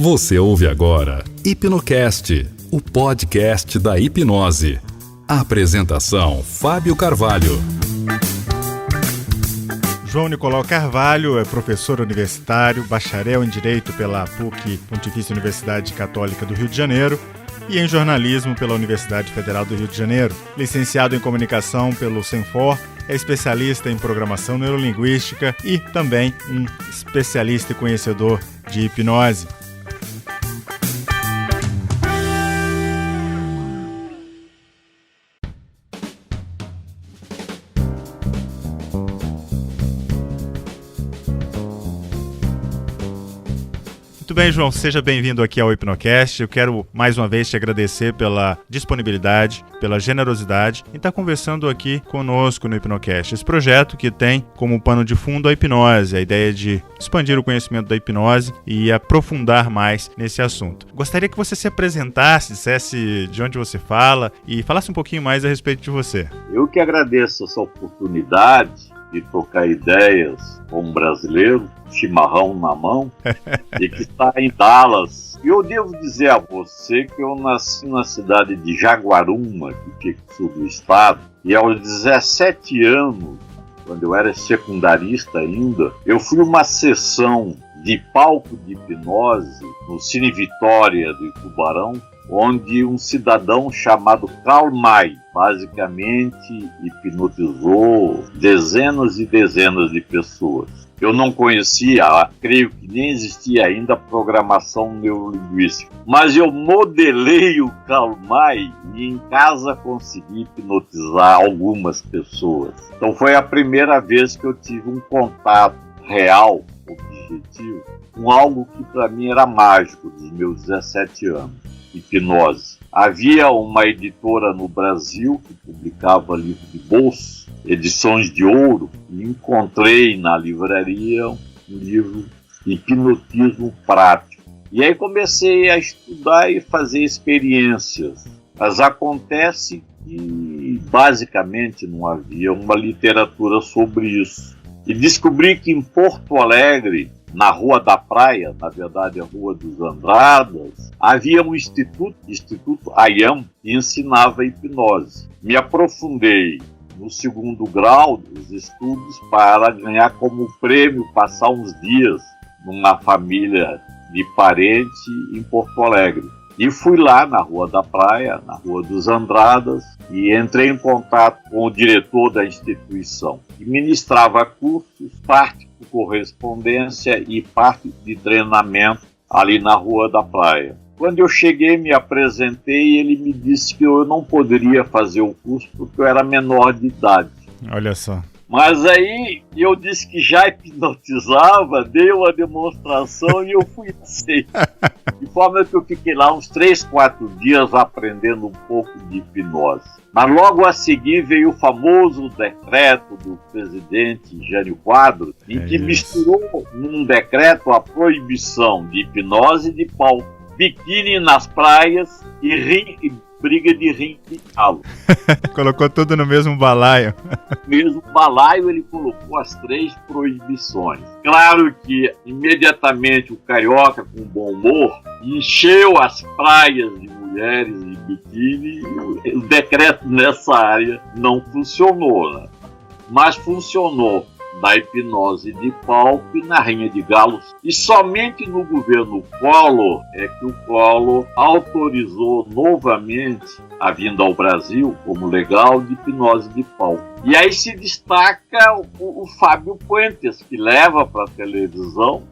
Você ouve agora Hipnocast, o podcast da hipnose. Apresentação: Fábio Carvalho. João Nicolau Carvalho é professor universitário, bacharel em Direito pela PUC, Pontifícia Universidade Católica do Rio de Janeiro, e em jornalismo pela Universidade Federal do Rio de Janeiro. Licenciado em comunicação pelo Senfor, é especialista em programação neurolinguística e também um especialista e conhecedor de hipnose. Muito bem, João, seja bem-vindo aqui ao Hipnocast. Eu quero mais uma vez te agradecer pela disponibilidade, pela generosidade em estar conversando aqui conosco no Hipnocast. Esse projeto que tem como pano de fundo a hipnose, a ideia de expandir o conhecimento da hipnose e aprofundar mais nesse assunto. Gostaria que você se apresentasse, dissesse de onde você fala e falasse um pouquinho mais a respeito de você. Eu que agradeço essa oportunidade de trocar ideias com um brasileiro, chimarrão na mão, e que está em Dallas. E eu devo dizer a você que eu nasci na cidade de Jaguaruna, que fica no sul do estado, e aos 17 anos, quando eu era secundarista ainda, eu fui uma sessão de palco de hipnose no Cine Vitória do Tubarão, onde um cidadão chamado Karl May basicamente hipnotizou dezenas e dezenas de pessoas. Eu não conhecia, creio que nem existia ainda programação neurolinguística, mas eu modelei o Karl May e em casa consegui hipnotizar algumas pessoas. Então foi a primeira vez que eu tive um contato real, objetivo, com algo que para mim era mágico dos meus 17 anos. Hipnose. Havia uma editora no Brasil que publicava livro de bolso, edições de ouro, e encontrei na livraria um livro de hipnotismo prático. E aí comecei a estudar e fazer experiências. Mas acontece que basicamente não havia uma literatura sobre isso. E descobri que em Porto Alegre, na Rua da Praia, na verdade a Rua dos Andradas, havia um Instituto IAM, que ensinava hipnose. Me aprofundei no segundo grau dos estudos para ganhar como prêmio passar uns dias numa família de parente em Porto Alegre. E fui lá na Rua da Praia, na Rua dos Andradas, e entrei em contato com o diretor da instituição, que ministrava cursos, parte por correspondência e parte de treinamento ali na Rua da Praia. Quando eu cheguei, me apresentei e ele me disse que eu não poderia fazer o curso porque eu era menor de idade. Olha só. Mas aí eu disse que já hipnotizava, dei uma demonstração e eu fui aceito. De forma que eu fiquei lá uns 3, 4 dias aprendendo um pouco de hipnose. Mas logo a seguir veio o famoso decreto do presidente Jânio Quadros, em que misturou num decreto a proibição de hipnose de palco, biquíni nas praias e briga de ringue de galo. Colocou tudo no mesmo balaio. No mesmo balaio ele colocou as 3 proibições. Claro que imediatamente o carioca, com bom humor, encheu as praias de mulheres de biquíni. O decreto nessa área não funcionou, né? Mas funcionou na hipnose de palco e na rinha de galos. E somente no governo Collor é que o Collor autorizou novamente a vinda ao Brasil como legal de hipnose de palco. E aí se destaca o Fábio Puentes, que leva para a televisão,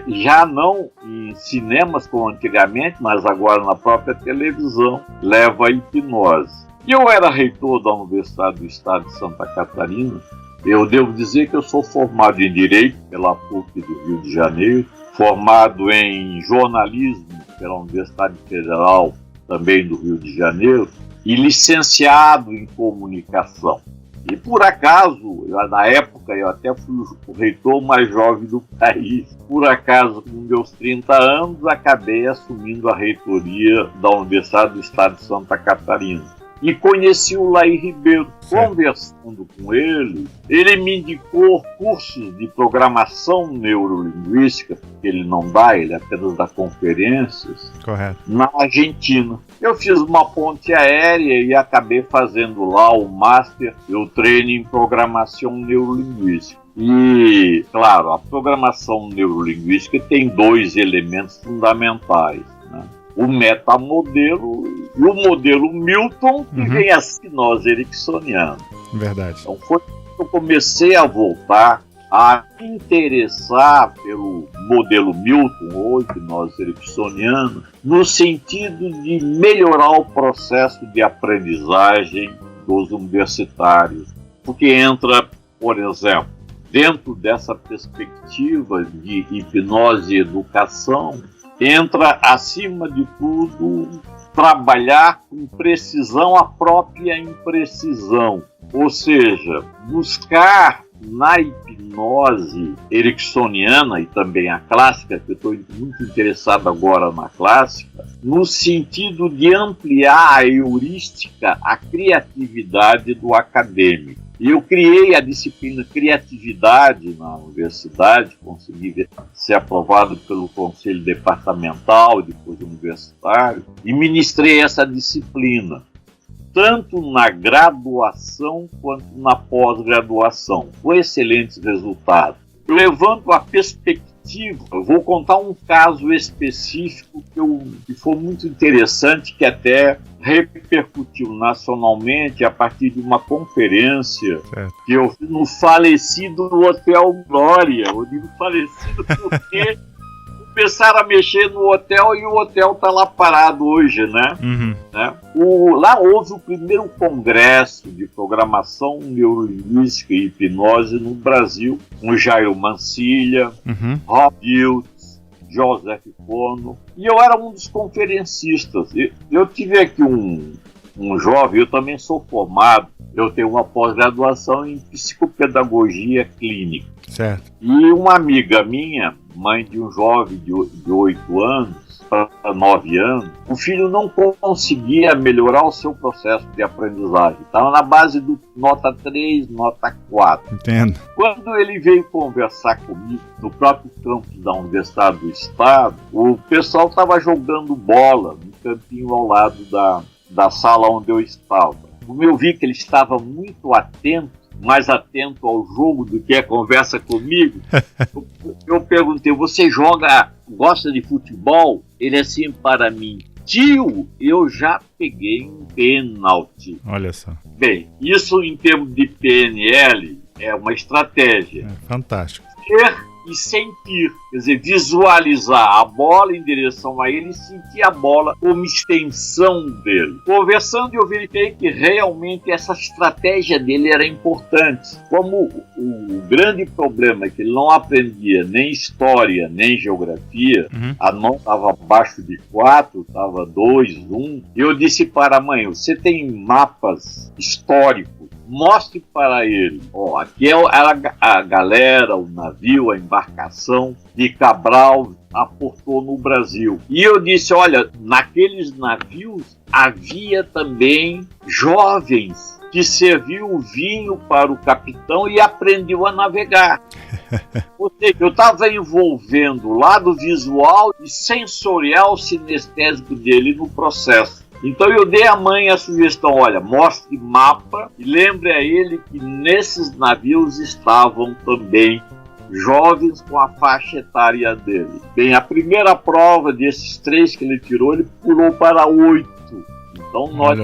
já não em cinemas como antigamente, mas agora na própria televisão, leva a hipnose. E eu era reitor da Universidade do Estado de Santa Catarina. Eu devo dizer que eu sou formado em Direito pela PUC do Rio de Janeiro, formado em Jornalismo pela Universidade Federal também do Rio de Janeiro e licenciado em Comunicação. E por acaso, na época eu até fui o reitor mais jovem do país, por acaso com meus 30 anos acabei assumindo a reitoria da Universidade do Estado de Santa Catarina. e conheci o Laí Ribeiro. Conversando com ele, ele me indicou cursos de programação neurolinguística, que ele não dá, ele apenas dá conferências, Correto. na Argentina. Eu fiz uma ponte aérea e acabei fazendo lá o Master e o treino em programação neurolinguística. E, claro, a programação neurolinguística tem 2 elementos fundamentais, né? O metamodelo e o modelo Milton, que vem a hipnose ericksoniana. Verdade. Então foi que eu comecei a voltar a me interessar pelo modelo Milton, ou hipnose ericksoniana, no sentido de melhorar o processo de aprendizagem dos universitários. Porque entra, por exemplo, dentro dessa perspectiva de hipnose e educação, entra, acima de tudo, trabalhar com precisão a própria imprecisão. Ou seja, buscar na hipnose ericksoniana e também a clássica, que eu estou muito interessado agora na clássica, no sentido de ampliar a heurística, a criatividade do acadêmico. E eu criei a disciplina Criatividade na universidade, consegui ser aprovado pelo Conselho Departamental, depois universitário, e ministrei essa disciplina, tanto na graduação quanto na pós-graduação, com excelentes resultados. Levando a perspectiva, eu vou contar um caso específico que foi muito interessante, que até repercutiu nacionalmente a partir de uma conferência que eu fiz no falecido Hotel Glória. Eu digo falecido porque começaram a mexer no hotel e o hotel está lá parado hoje, né? Lá houve o primeiro congresso de programação neurolinguística e hipnose no Brasil, com Jairo Mancilha, Rob Hiltz, Joseph Bono, e eu era um dos conferencistas. Eu tive aqui um jovem, eu também sou formado, eu tenho uma pós-graduação em psicopedagogia clínica. Certo. E uma amiga minha, mãe de um jovem de 8 anos para 9 anos, o filho não conseguia melhorar o seu processo de aprendizagem. Estava na base do nota 3, nota 4. Entendo. Quando ele veio conversar comigo no próprio campus da Universidade do Estado, o pessoal estava jogando bola no campinho ao lado da sala onde eu estava. Como eu vi que ele estava muito atento, mais atento ao jogo do que a conversa comigo, eu perguntei: você gosta de futebol? Ele assim para mim: tio, eu já peguei um pênalti. Olha só. Bem, isso em termos de PNL é uma estratégia. É fantástico. Ver e sentir, quer dizer, visualizar a bola em direção a ele e sentir a bola como extensão dele. Conversando, eu verifiquei que realmente essa estratégia dele era importante. Como o grande problema é que ele não aprendia nem história, nem geografia, a nota estava abaixo de 4, estava 2, 1. Eu disse para a mãe: você tem mapas históricos? Mostre para ele. Aqui é a galera, o navio, a embarcação de Cabral aportou no Brasil. E eu disse: olha, naqueles navios havia também jovens que serviam o vinho para o capitão e aprendiam a navegar. Ou seja, eu estava envolvendo o lado visual e sensorial sinestésico dele no processo. Então eu dei à mãe a sugestão: olha, mostre mapa e lembre a ele que nesses navios estavam também jovens com a faixa etária dele. Bem, a primeira prova desses 3 que ele tirou, ele pulou para 8. Então note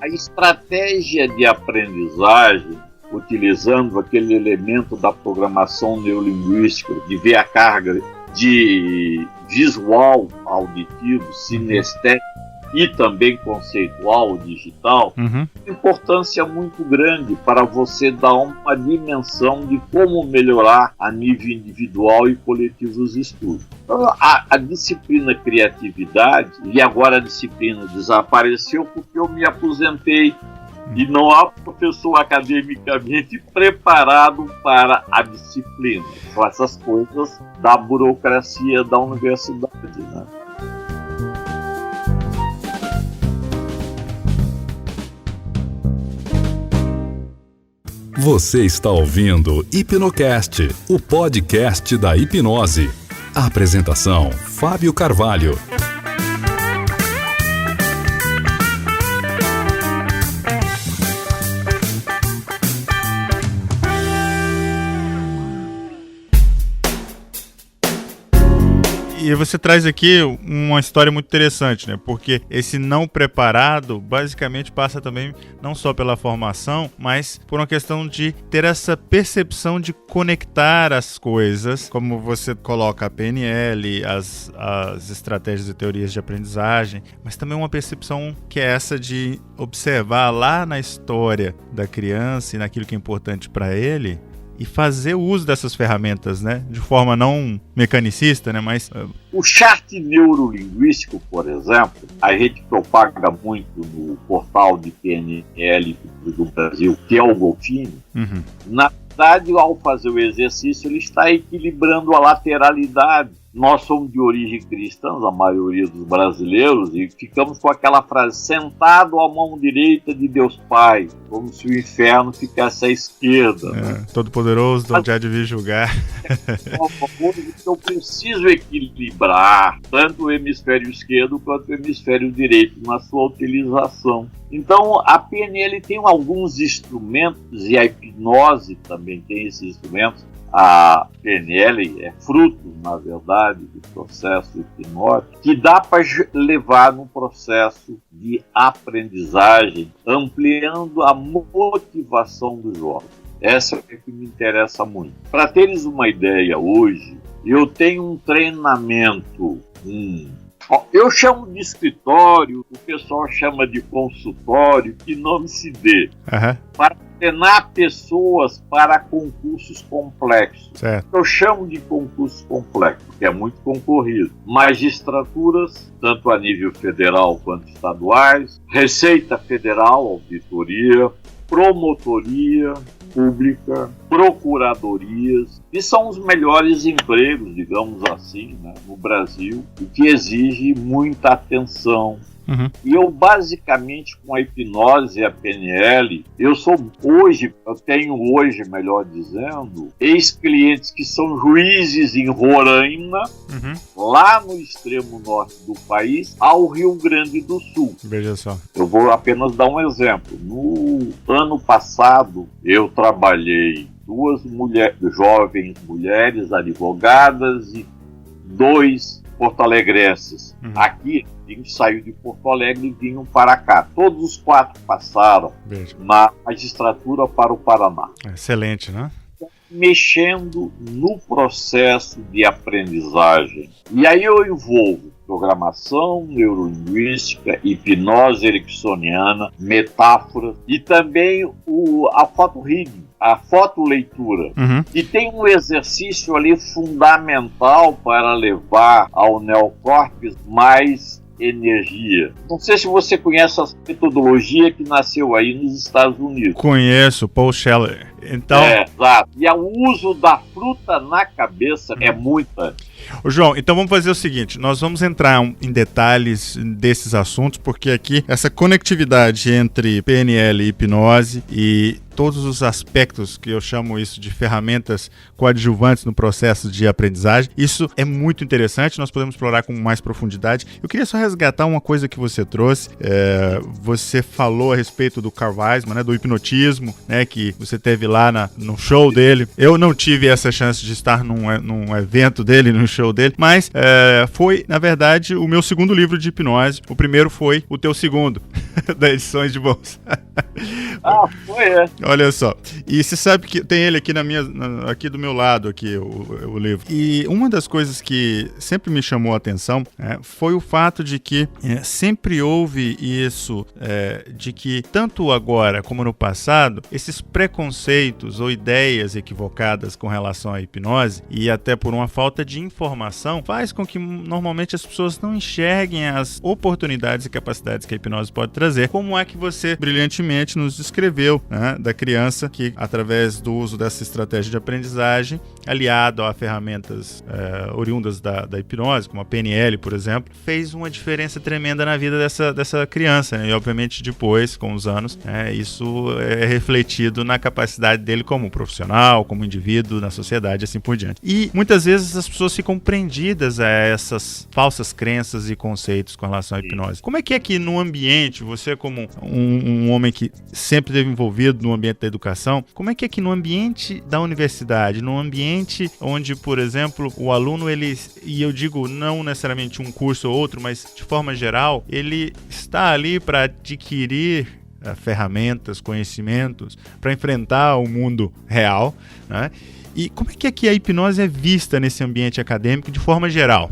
a estratégia de aprendizagem, utilizando aquele elemento da programação neurolinguística, de ver a carga de visual, auditivo, sinestésico, e também conceitual, digital, importância muito grande para você dar uma dimensão de como melhorar a nível individual e coletivo os estudos. Então, a disciplina criatividade, e agora a disciplina desapareceu porque eu me aposentei e não há professor academicamente preparado para a disciplina. São essas coisas da burocracia da universidade, né? Você está ouvindo Hipnocast, o podcast da hipnose. Apresentação: Fábio Carvalho. E você traz aqui uma história muito interessante, né? Porque esse não preparado basicamente passa também não só pela formação, mas por uma questão de ter essa percepção de conectar as coisas, como você coloca a PNL, as estratégias e teorias de aprendizagem, mas também uma percepção que é essa de observar lá na história da criança e naquilo que é importante para ele, e fazer o uso dessas ferramentas, né? De forma não mecanicista, né? Mas o chart neurolinguístico, por exemplo, a gente propaga muito no portal de PNL do Brasil, que é o Golfini. Uhum. Na verdade, ao fazer o exercício, ele está equilibrando a lateralidade. Nós somos de origem cristã, a maioria dos brasileiros, e ficamos com aquela frase: sentado à mão direita de Deus Pai, como se o inferno ficasse à esquerda. Né? Todo-poderoso, não te há de vir julgar. Eu preciso equilibrar tanto o hemisfério esquerdo quanto o hemisfério direito na sua utilização. Então, a PNL tem alguns instrumentos, e a hipnose também tem esses instrumentos. A PNL é fruto, na verdade, do processo hipnótico, que dá para levar num processo de aprendizagem, ampliando a motivação dos jovens. Essa é que me interessa muito. Para teres uma ideia, hoje, eu tenho um treinamento, eu chamo de escritório, o pessoal chama de consultório, que nome se dê, para treinar pessoas para concursos complexos. Certo. Eu chamo de concursos complexos, porque é muito concorrido. Magistraturas, tanto a nível federal quanto estaduais, Receita Federal, auditoria, promotoria pública, procuradorias, que são os melhores empregos, digamos assim, né, no Brasil, e que exige muita atenção. Uhum. E eu, basicamente, com a hipnose e a PNL, eu tenho hoje, melhor dizendo, ex-clientes que são juízes em Roraima, lá no extremo norte do país, ao Rio Grande do Sul. Veja só. Eu vou apenas dar um exemplo. No ano passado, eu trabalhei 2 jovens mulheres advogadas e 2 porto-alegrenses. Aqui, a gente saiu de Porto Alegre e vinham para cá. Todos os 4 passaram na magistratura para o Paraná. Excelente, né? Mexendo no processo de aprendizagem. E aí eu envolvo programação, neurolinguística, hipnose ericksoniana, metáforas e também a foto-reading, a fotoleitura. E tem um exercício ali fundamental para levar ao neocórtex mais energia. Não sei se você conhece essa metodologia que nasceu aí nos Estados Unidos. Conheço, Paul Scheller. Então... exato. E o uso da fruta na cabeça é muito. Ô, João, então vamos fazer o seguinte, nós vamos entrar em detalhes desses assuntos, porque aqui essa conectividade entre PNL e hipnose e todos os aspectos que eu chamo isso de ferramentas coadjuvantes no processo de aprendizagem, isso é muito interessante, nós podemos explorar com mais profundidade. Eu queria só resgatar uma coisa que você trouxe, você falou a respeito do Carl Weisman, né, do hipnotismo, né, que você teve lá no show dele. Eu não tive essa chance de estar num evento dele, num show dele, mas foi, na verdade, o meu segundo livro de hipnose. O primeiro foi o teu segundo, da Edições de Bolsa. Foi. Olha só. E você sabe que tem ele aqui aqui do meu lado, aqui, o livro. E uma das coisas que sempre me chamou a atenção foi o fato de que sempre houve isso, de que tanto agora como no passado, esses preconceitos ou ideias equivocadas com relação à hipnose, e até por uma falta de informação, faz com que normalmente as pessoas não enxerguem as oportunidades e capacidades que a hipnose pode trazer. Como é que você brilhantemente nos descreveu, né, da criança que, através do uso dessa estratégia de aprendizagem, aliado a ferramentas oriundas da hipnose, como a PNL, por exemplo, fez uma diferença tremenda na vida dessa criança, né? E, obviamente, depois, com os anos, isso é refletido na capacidade dele como profissional, como indivíduo, na sociedade, assim por diante. E, muitas vezes, as pessoas ficam prendidas a essas falsas crenças e conceitos com relação à hipnose. Como é que no ambiente, você como um homem que sempre esteve envolvido no ambiente da educação, como é que no ambiente da universidade, no ambiente onde, por exemplo, o aluno, e eu digo não necessariamente um curso ou outro, mas de forma geral, ele está ali para adquirir ferramentas, conhecimentos, para enfrentar o mundo real, né? E como é que a hipnose é vista nesse ambiente acadêmico de forma geral?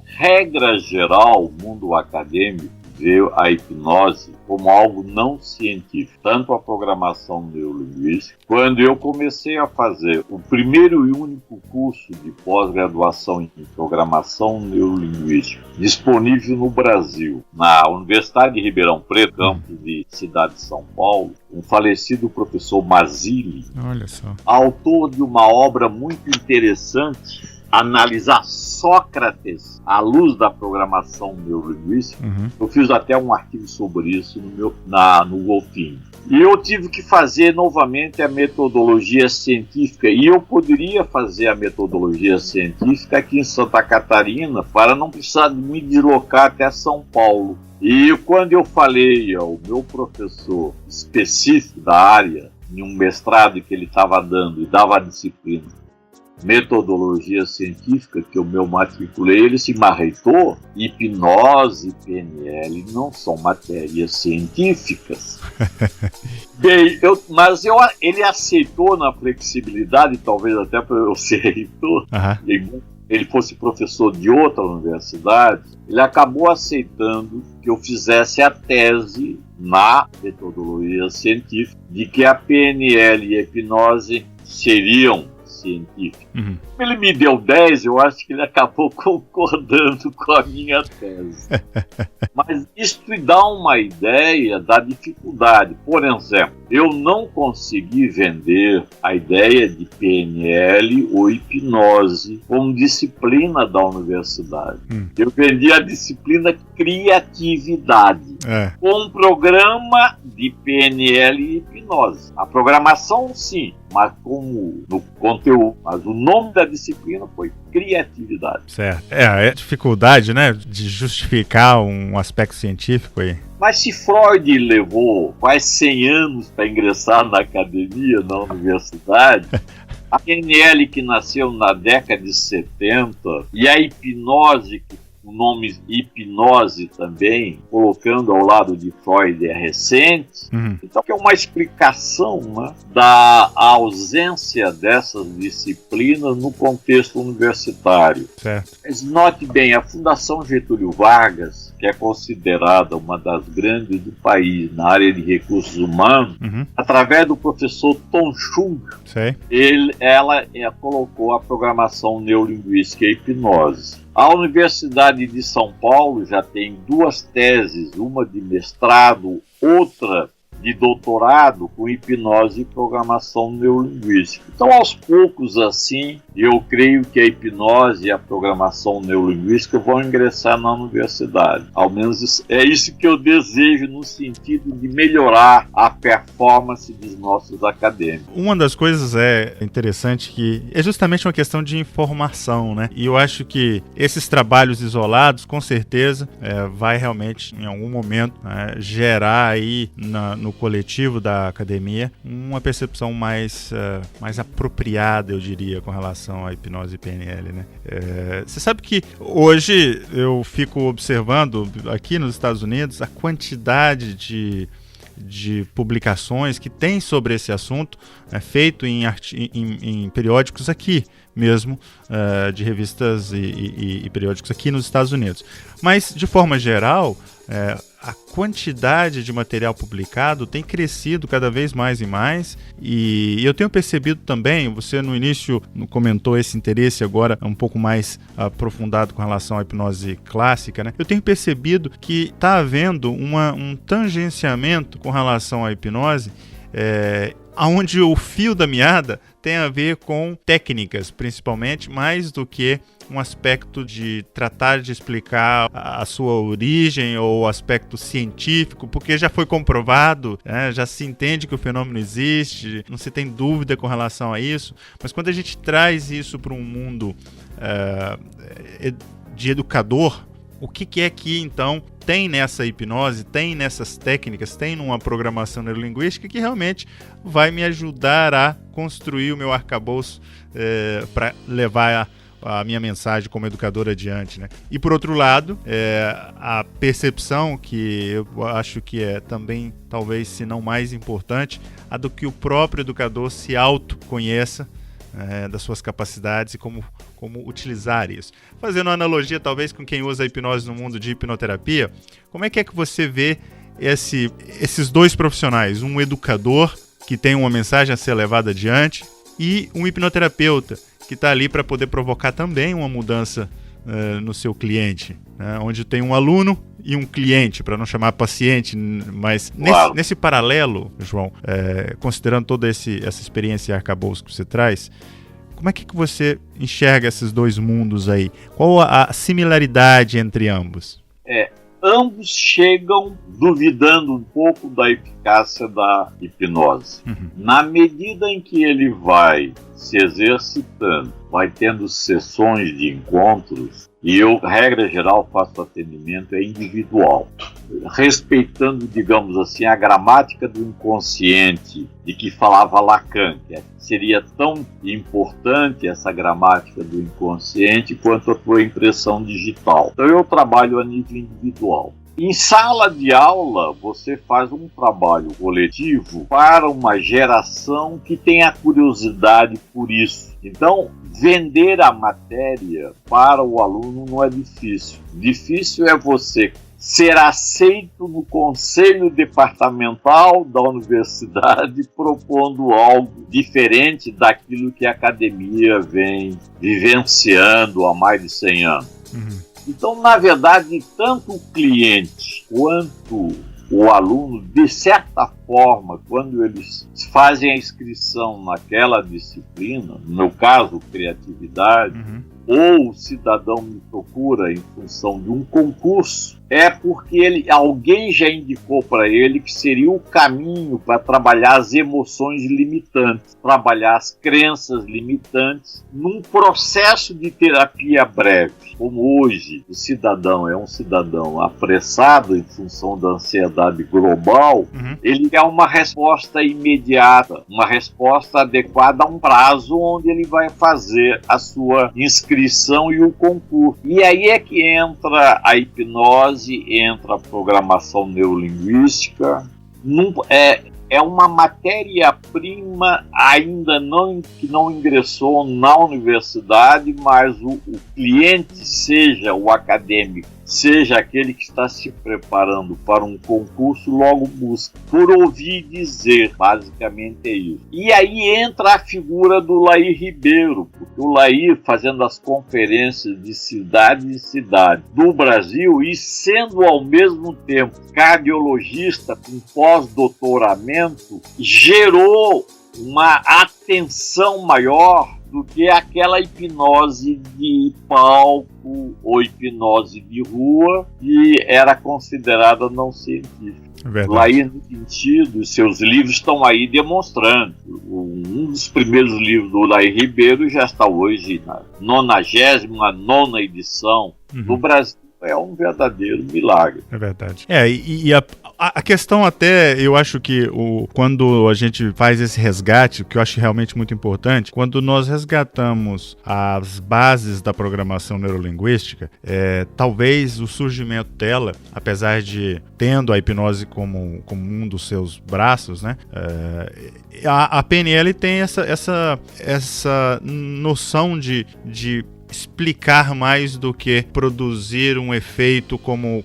Regra geral, o mundo acadêmico vê a hipnose como algo não científico, tanto a programação neurolinguística. Quando eu comecei a fazer o primeiro e único curso de pós-graduação em programação neurolinguística disponível no Brasil, na Universidade de Ribeirão Preto, campus de cidade de São Paulo, um falecido professor Mazzilli, olha só, autor de uma obra muito interessante, analisar Sócrates à luz da programação neurolinguística. Eu fiz até um artigo sobre isso no Golfinho. E eu tive que fazer novamente a metodologia científica, e eu poderia fazer a metodologia científica aqui em Santa Catarina para não precisar de me deslocar até São Paulo. E quando eu falei ao meu professor específico da área, em um mestrado que ele estava dando e dava a disciplina metodologia científica, que eu me matriculei, ele se marreitou. Hipnose e PNL não são matérias científicas. Bem, ele aceitou na flexibilidade, talvez até para eu ser reitor, ele fosse professor de outra universidade, ele acabou aceitando que eu fizesse a tese na metodologia científica de que a PNL e a hipnose seriam científico. Ele me deu 10, eu acho que ele acabou concordando com a minha tese. Mas isso dá uma ideia da dificuldade. Por exemplo, eu não consegui vender a ideia de PNL ou hipnose como disciplina da universidade. Eu vendi a disciplina criatividade, com um programa de PNL e hipnose. A programação, sim, mas como no conteúdo. Mas o nome da disciplina foi criatividade. Certo. É a dificuldade, né, de justificar um aspecto científico aí. Mas se Freud levou quase 100 anos para ingressar na academia, na universidade, a PNL que nasceu na década de 70 e a hipnose, o nome hipnose também, colocando ao lado de Freud, é recente. Então, que é uma explicação, né, da ausência dessas disciplinas no contexto universitário. Certo. Mas note bem, a Fundação Getúlio Vargas, que é considerada uma das grandes do país na área de recursos humanos, através do professor Tom Chung, ela colocou a programação neurolinguística e hipnose. A Universidade de São Paulo já tem 2 teses, uma de mestrado, outra de doutorado com hipnose e programação neurolinguística. Então, aos poucos, assim, eu creio que a hipnose e a programação neurolinguística vão ingressar na universidade. Ao menos é isso que eu desejo, no sentido de melhorar a performance dos nossos acadêmicos. Uma das coisas interessante que é justamente uma questão de informação, né? E eu acho que esses trabalhos isolados, com certeza, vai realmente, em algum momento, gerar aí no coletivo da academia uma percepção mais apropriada, eu diria, com relação à hipnose e PNL, né? Você sabe que hoje eu fico observando aqui nos Estados Unidos a quantidade de publicações que tem sobre esse assunto, feito em periódicos aqui mesmo, de revistas e periódicos aqui nos Estados Unidos. Mas, de forma geral, a quantidade de material publicado tem crescido cada vez mais e mais, e eu tenho percebido também, você no início comentou esse interesse agora um pouco mais aprofundado com relação à hipnose clássica, né? Eu tenho percebido que está havendo um tangenciamento com relação à hipnose, onde o fio da meada tem a ver com técnicas, principalmente, mais do que um aspecto de tratar de explicar a sua origem ou o aspecto científico, porque já foi comprovado, já se entende que o fenômeno existe, não se tem dúvida com relação a isso, mas quando a gente traz isso para um mundo de educador, o que é que, então, tem nessa hipnose, tem nessas técnicas, tem numa programação neurolinguística que realmente vai me ajudar a construir o meu arcabouço para levar a minha mensagem como educador adiante, né? E, por outro lado, a percepção que eu acho que é também, talvez, se não mais importante, a do que o próprio educador se autoconheça, das suas capacidades e como utilizar isso. Fazendo uma analogia talvez com quem usa a hipnose no mundo de hipnoterapia, como é que você vê esses dois profissionais, um educador que tem uma mensagem a ser levada adiante e um hipnoterapeuta que está ali para poder provocar também uma mudança no seu cliente, né? Onde tem um aluno e um cliente, para não chamar paciente, mas nesse paralelo, João, considerando toda essa experiência e arcabouço que você traz, como é que você enxerga esses dois mundos aí? Qual a similaridade entre ambos? Ambos chegam duvidando um pouco da eficácia da hipnose. Na medida em que ele vai se exercitando, vai tendo sessões de encontros, e eu, regra geral, faço atendimento individual, respeitando, digamos assim, a gramática do inconsciente de que falava Lacan, que seria tão importante essa gramática do inconsciente quanto a tua impressão digital. Então eu trabalho a nível individual. Em sala de aula, você faz um trabalho coletivo para uma geração que tem a curiosidade por isso. Então, vender a matéria para o aluno não é difícil. Difícil é você ser aceito no conselho departamental da universidade propondo algo diferente daquilo que a academia vem vivenciando há mais de 100 anos. Então, na verdade, tanto o cliente quanto o aluno, de certa forma, quando eles fazem a inscrição naquela disciplina, no meu caso, criatividade, ou o cidadão me procura em função de um concurso, é porque alguém já indicou para ele que seria o caminho para trabalhar as emoções limitantes, trabalhar as crenças limitantes num processo de terapia breve. Como hoje o cidadão é um cidadão apressado em função da ansiedade global, ele quer uma resposta imediata, uma resposta adequada a um prazo onde ele vai fazer a sua inscrição e o concurso. E aí é que entra a hipnose, entra a programação neurolinguística. É uma matéria-prima ainda que não ingressou na universidade, mas o cliente, seja o acadêmico, seja aquele que está se preparando para um concurso, logo busca por ouvir dizer, basicamente é isso. E aí entra a figura do Laí Ribeiro, porque o Laí, fazendo as conferências de cidade em cidade do Brasil e sendo ao mesmo tempo cardiologista com pós-doutoramento, gerou uma atenção maior do que aquela hipnose de palco ou hipnose de rua que era considerada não científica. Lá no sentido, seus livros estão aí demonstrando. Um dos primeiros livros do Laí Ribeiro já está hoje na 99ª edição no Brasil. É um verdadeiro milagre. É verdade. E a questão até, eu acho que quando a gente faz esse resgate, o que eu acho realmente muito importante, quando nós resgatamos as bases da programação neurolinguística, talvez o surgimento dela, apesar de tendo a hipnose como um dos seus braços, né, a PNL tem essa noção de explicar mais do que produzir um efeito como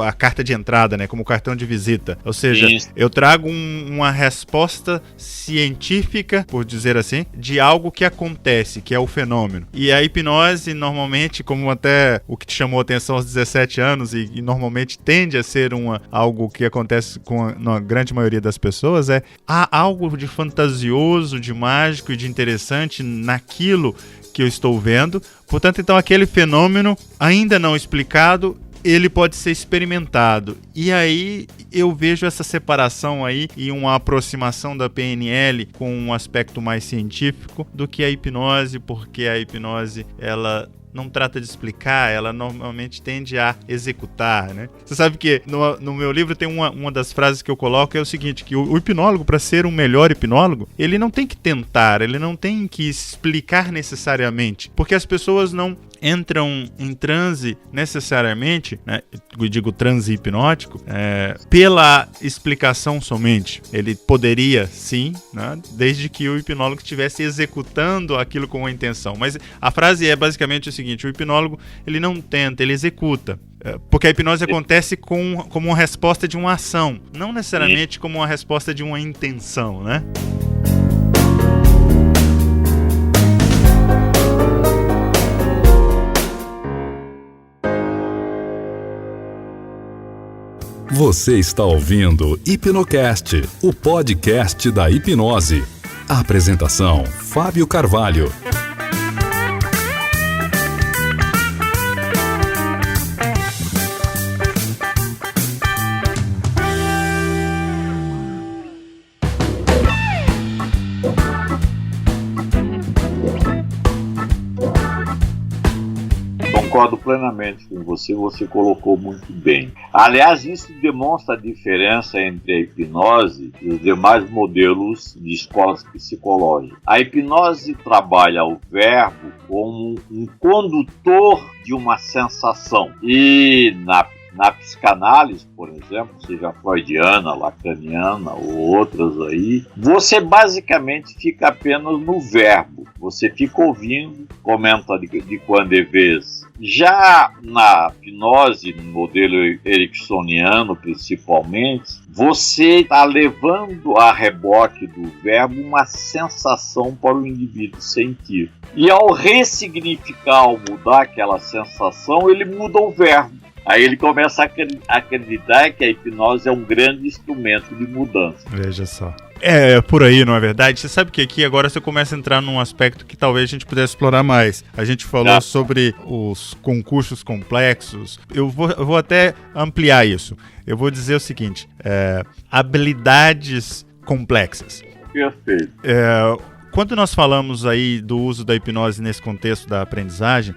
a carta de entrada, né? Como o cartão de visita. Ou seja, eu trago uma resposta científica, por dizer assim, de algo que acontece, que é o fenômeno. E a hipnose, normalmente, como até o que te chamou a atenção aos 17 anos, e normalmente tende a ser algo que acontece na grande maioria das pessoas, há algo de fantasioso, de mágico e de interessante naquilo que eu estou vendo. Portanto, então, aquele fenômeno ainda não explicado, ele pode ser experimentado. E aí eu vejo essa separação aí e uma aproximação da PNL com um aspecto mais científico do que a hipnose, porque a hipnose, ela não trata de explicar, ela normalmente tende a executar, né? Você sabe que no meu livro tem uma das frases que eu coloco, é o seguinte, que o hipnólogo, para ser um melhor hipnólogo, ele não tem que tentar, ele não tem que explicar necessariamente, porque as pessoas não entram em transe necessariamente, né? Eu digo transe hipnótico, pela explicação somente. Ele poderia, sim, né? Desde que o hipnólogo estivesse executando aquilo com a intenção. Mas a frase é basicamente o seguinte: o hipnólogo, ele não tenta, ele executa. Porque a hipnose acontece como uma resposta de uma ação, não necessariamente como uma resposta de uma intenção, né? Você está ouvindo Hipnocast, o podcast da hipnose. Apresentação: Fábio Carvalho. Concordo plenamente com você colocou muito bem. Aliás, isso demonstra a diferença entre a hipnose e os demais modelos de escolas psicológicas. A hipnose trabalha o verbo como um condutor de uma sensação. E na psicanálise, por exemplo, seja freudiana, lacaniana ou outras aí, você basicamente fica apenas no verbo. Você fica ouvindo, comenta de quando é vez. Já na hipnose, no modelo ericksoniano principalmente, você está levando a reboque do verbo uma sensação para o indivíduo sentir. E ao ressignificar, ao mudar aquela sensação, ele muda o verbo. Aí ele começa a acreditar que a hipnose é um grande instrumento de mudança. Veja só. É por aí, não é verdade? Você sabe que aqui agora você começa a entrar num aspecto que talvez a gente pudesse explorar mais. A gente falou sobre os concursos complexos. Eu vou até ampliar isso. Eu vou dizer o seguinte: habilidades complexas. Perfeito. Quando nós falamos aí do uso da hipnose nesse contexto da aprendizagem,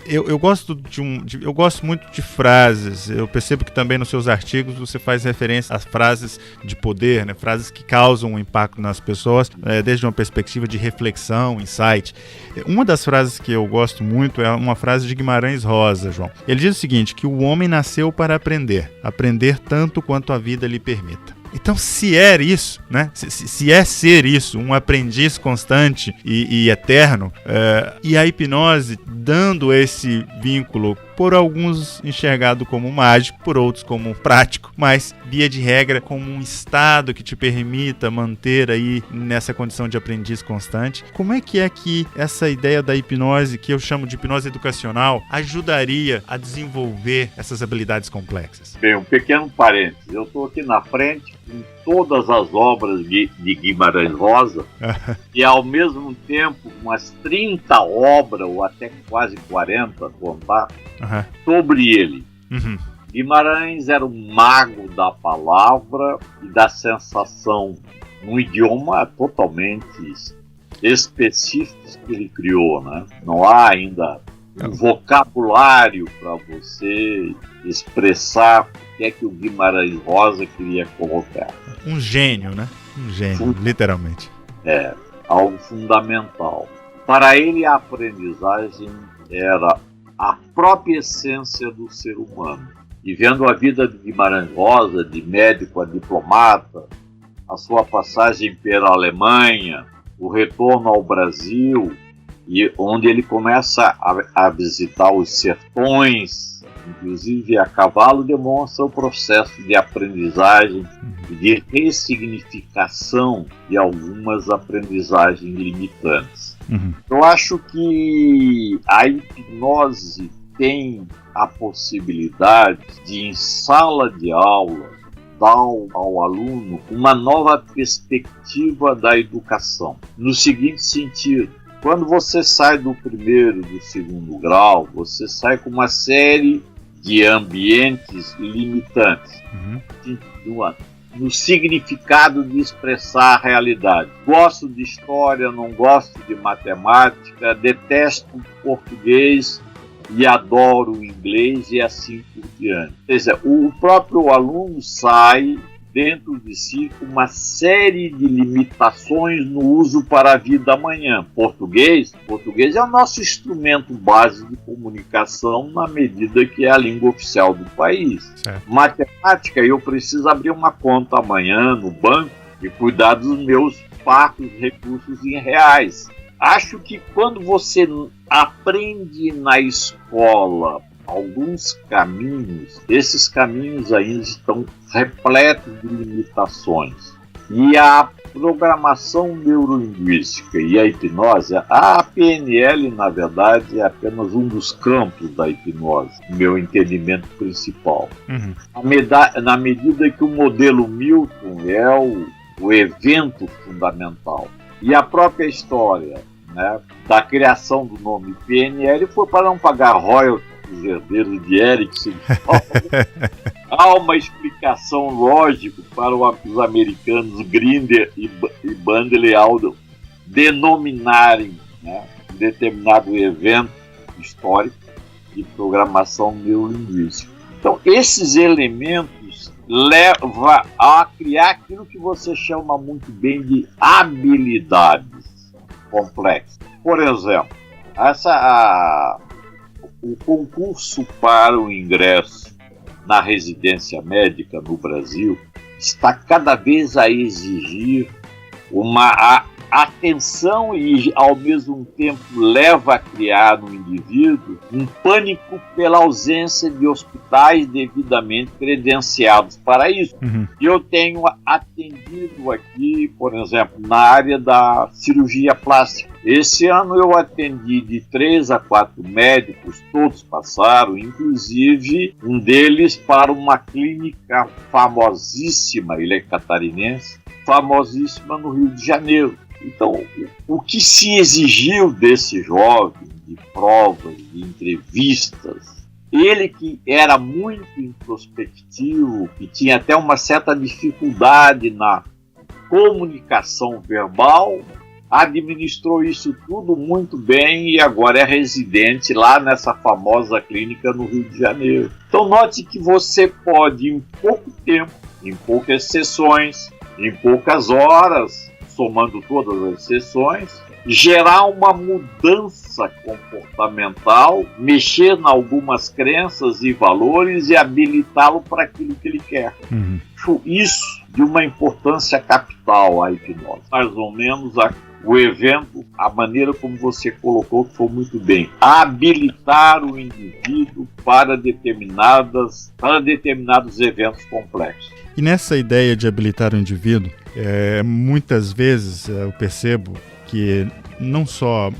eu gosto muito de frases. Eu percebo que também nos seus artigos você faz referência às frases de poder, né? Frases que causam um impacto nas pessoas, desde uma perspectiva de reflexão, insight. Uma das frases que eu gosto muito é uma frase de Guimarães Rosa, João. Ele diz o seguinte, que o homem nasceu para aprender tanto quanto a vida lhe permita. Então, se é isso, né? Se é ser isso, um aprendiz constante e eterno, e a hipnose dando esse vínculo, por alguns enxergado como mágico, por outros como prático, mas via de regra como um estado que te permita manter aí nessa condição de aprendiz constante. Como é que essa ideia da hipnose, que eu chamo de hipnose educacional, ajudaria a desenvolver essas habilidades complexas? Bem, um pequeno parênteses. Eu estou aqui na frente com todas as obras de Guimarães Rosa e ao mesmo tempo umas 30 obras, ou até quase 40, contar, sobre ele. Guimarães era um mago da palavra e da sensação, um idioma totalmente específico que ele criou, né? Não há ainda um vocabulário para você expressar o que é que o Guimarães Rosa queria colocar. Um gênio, né? Um gênio, literalmente. Algo fundamental. Para ele, a aprendizagem era a própria essência do ser humano. E vendo a vida de Guimarães Rosa, de médico a diplomata, a sua passagem pela Alemanha, o retorno ao Brasil, e onde ele começa a visitar os sertões, inclusive a cavalo, demonstra o processo de aprendizagem e de ressignificação de algumas aprendizagens limitantes. Eu acho que a hipnose tem a possibilidade de, em sala de aula, dar ao aluno uma nova perspectiva da educação. No seguinte sentido: quando você sai do primeiro, do segundo grau, você sai com uma série de ambientes limitantes. No significado de expressar a realidade. Gosto de história, não gosto de matemática, detesto português e adoro o inglês, e assim por diante. Quer dizer, o próprio aluno sai dentro de si uma série de limitações no uso para a vida amanhã. Português é o nosso instrumento base de comunicação, na medida que é a língua oficial do país. Certo. Matemática, eu preciso abrir uma conta amanhã no banco e cuidar dos meus parcos recursos em reais. Acho que quando você aprende na escola alguns caminhos, esses caminhos ainda estão repletos de limitações. E a programação neurolinguística e a hipnose, a PNL, na verdade, é apenas um dos campos da hipnose, meu entendimento principal. Na medida que o modelo Milton é o evento fundamental. E a própria história, né, da criação do nome PNL foi para não pagar royalties dos herdeiros de Erickson. Há uma explicação lógica para os americanos Grinder e Bandel e Aldon denominarem, né, um determinado evento histórico de programação neurolinguística. Então, esses elementos levam a criar aquilo que você chama muito bem de habilidades complexas. Por exemplo, o concurso para o ingresso na residência médica no Brasil está cada vez a exigir uma atenção e, ao mesmo tempo, leva a criar no indivíduo um pânico pela ausência de hospitais devidamente credenciados para isso. Eu tenho atendido aqui, por exemplo, na área da cirurgia plástica. Esse ano eu atendi de 3 a 4 médicos, todos passaram, inclusive um deles para uma clínica famosíssima, ele é catarinense, famosíssima no Rio de Janeiro. Então, o que se exigiu desse jovem, de provas, de entrevistas, ele que era muito introspectivo, que tinha até uma certa dificuldade na comunicação verbal, administrou isso tudo muito bem e agora é residente lá nessa famosa clínica no Rio de Janeiro. Então note que você pode, em pouco tempo, em poucas sessões, em poucas horas, somando todas as sessões, gerar uma mudança comportamental, mexer em algumas crenças e valores e habilitá-lo para aquilo que ele quer. Isso de uma importância capital, a hipnose. Mais ou menos o evento, a maneira como você colocou, que foi muito bem. Habilitar o indivíduo para determinados eventos complexos. E nessa ideia de habilitar o indivíduo, muitas vezes eu percebo que não só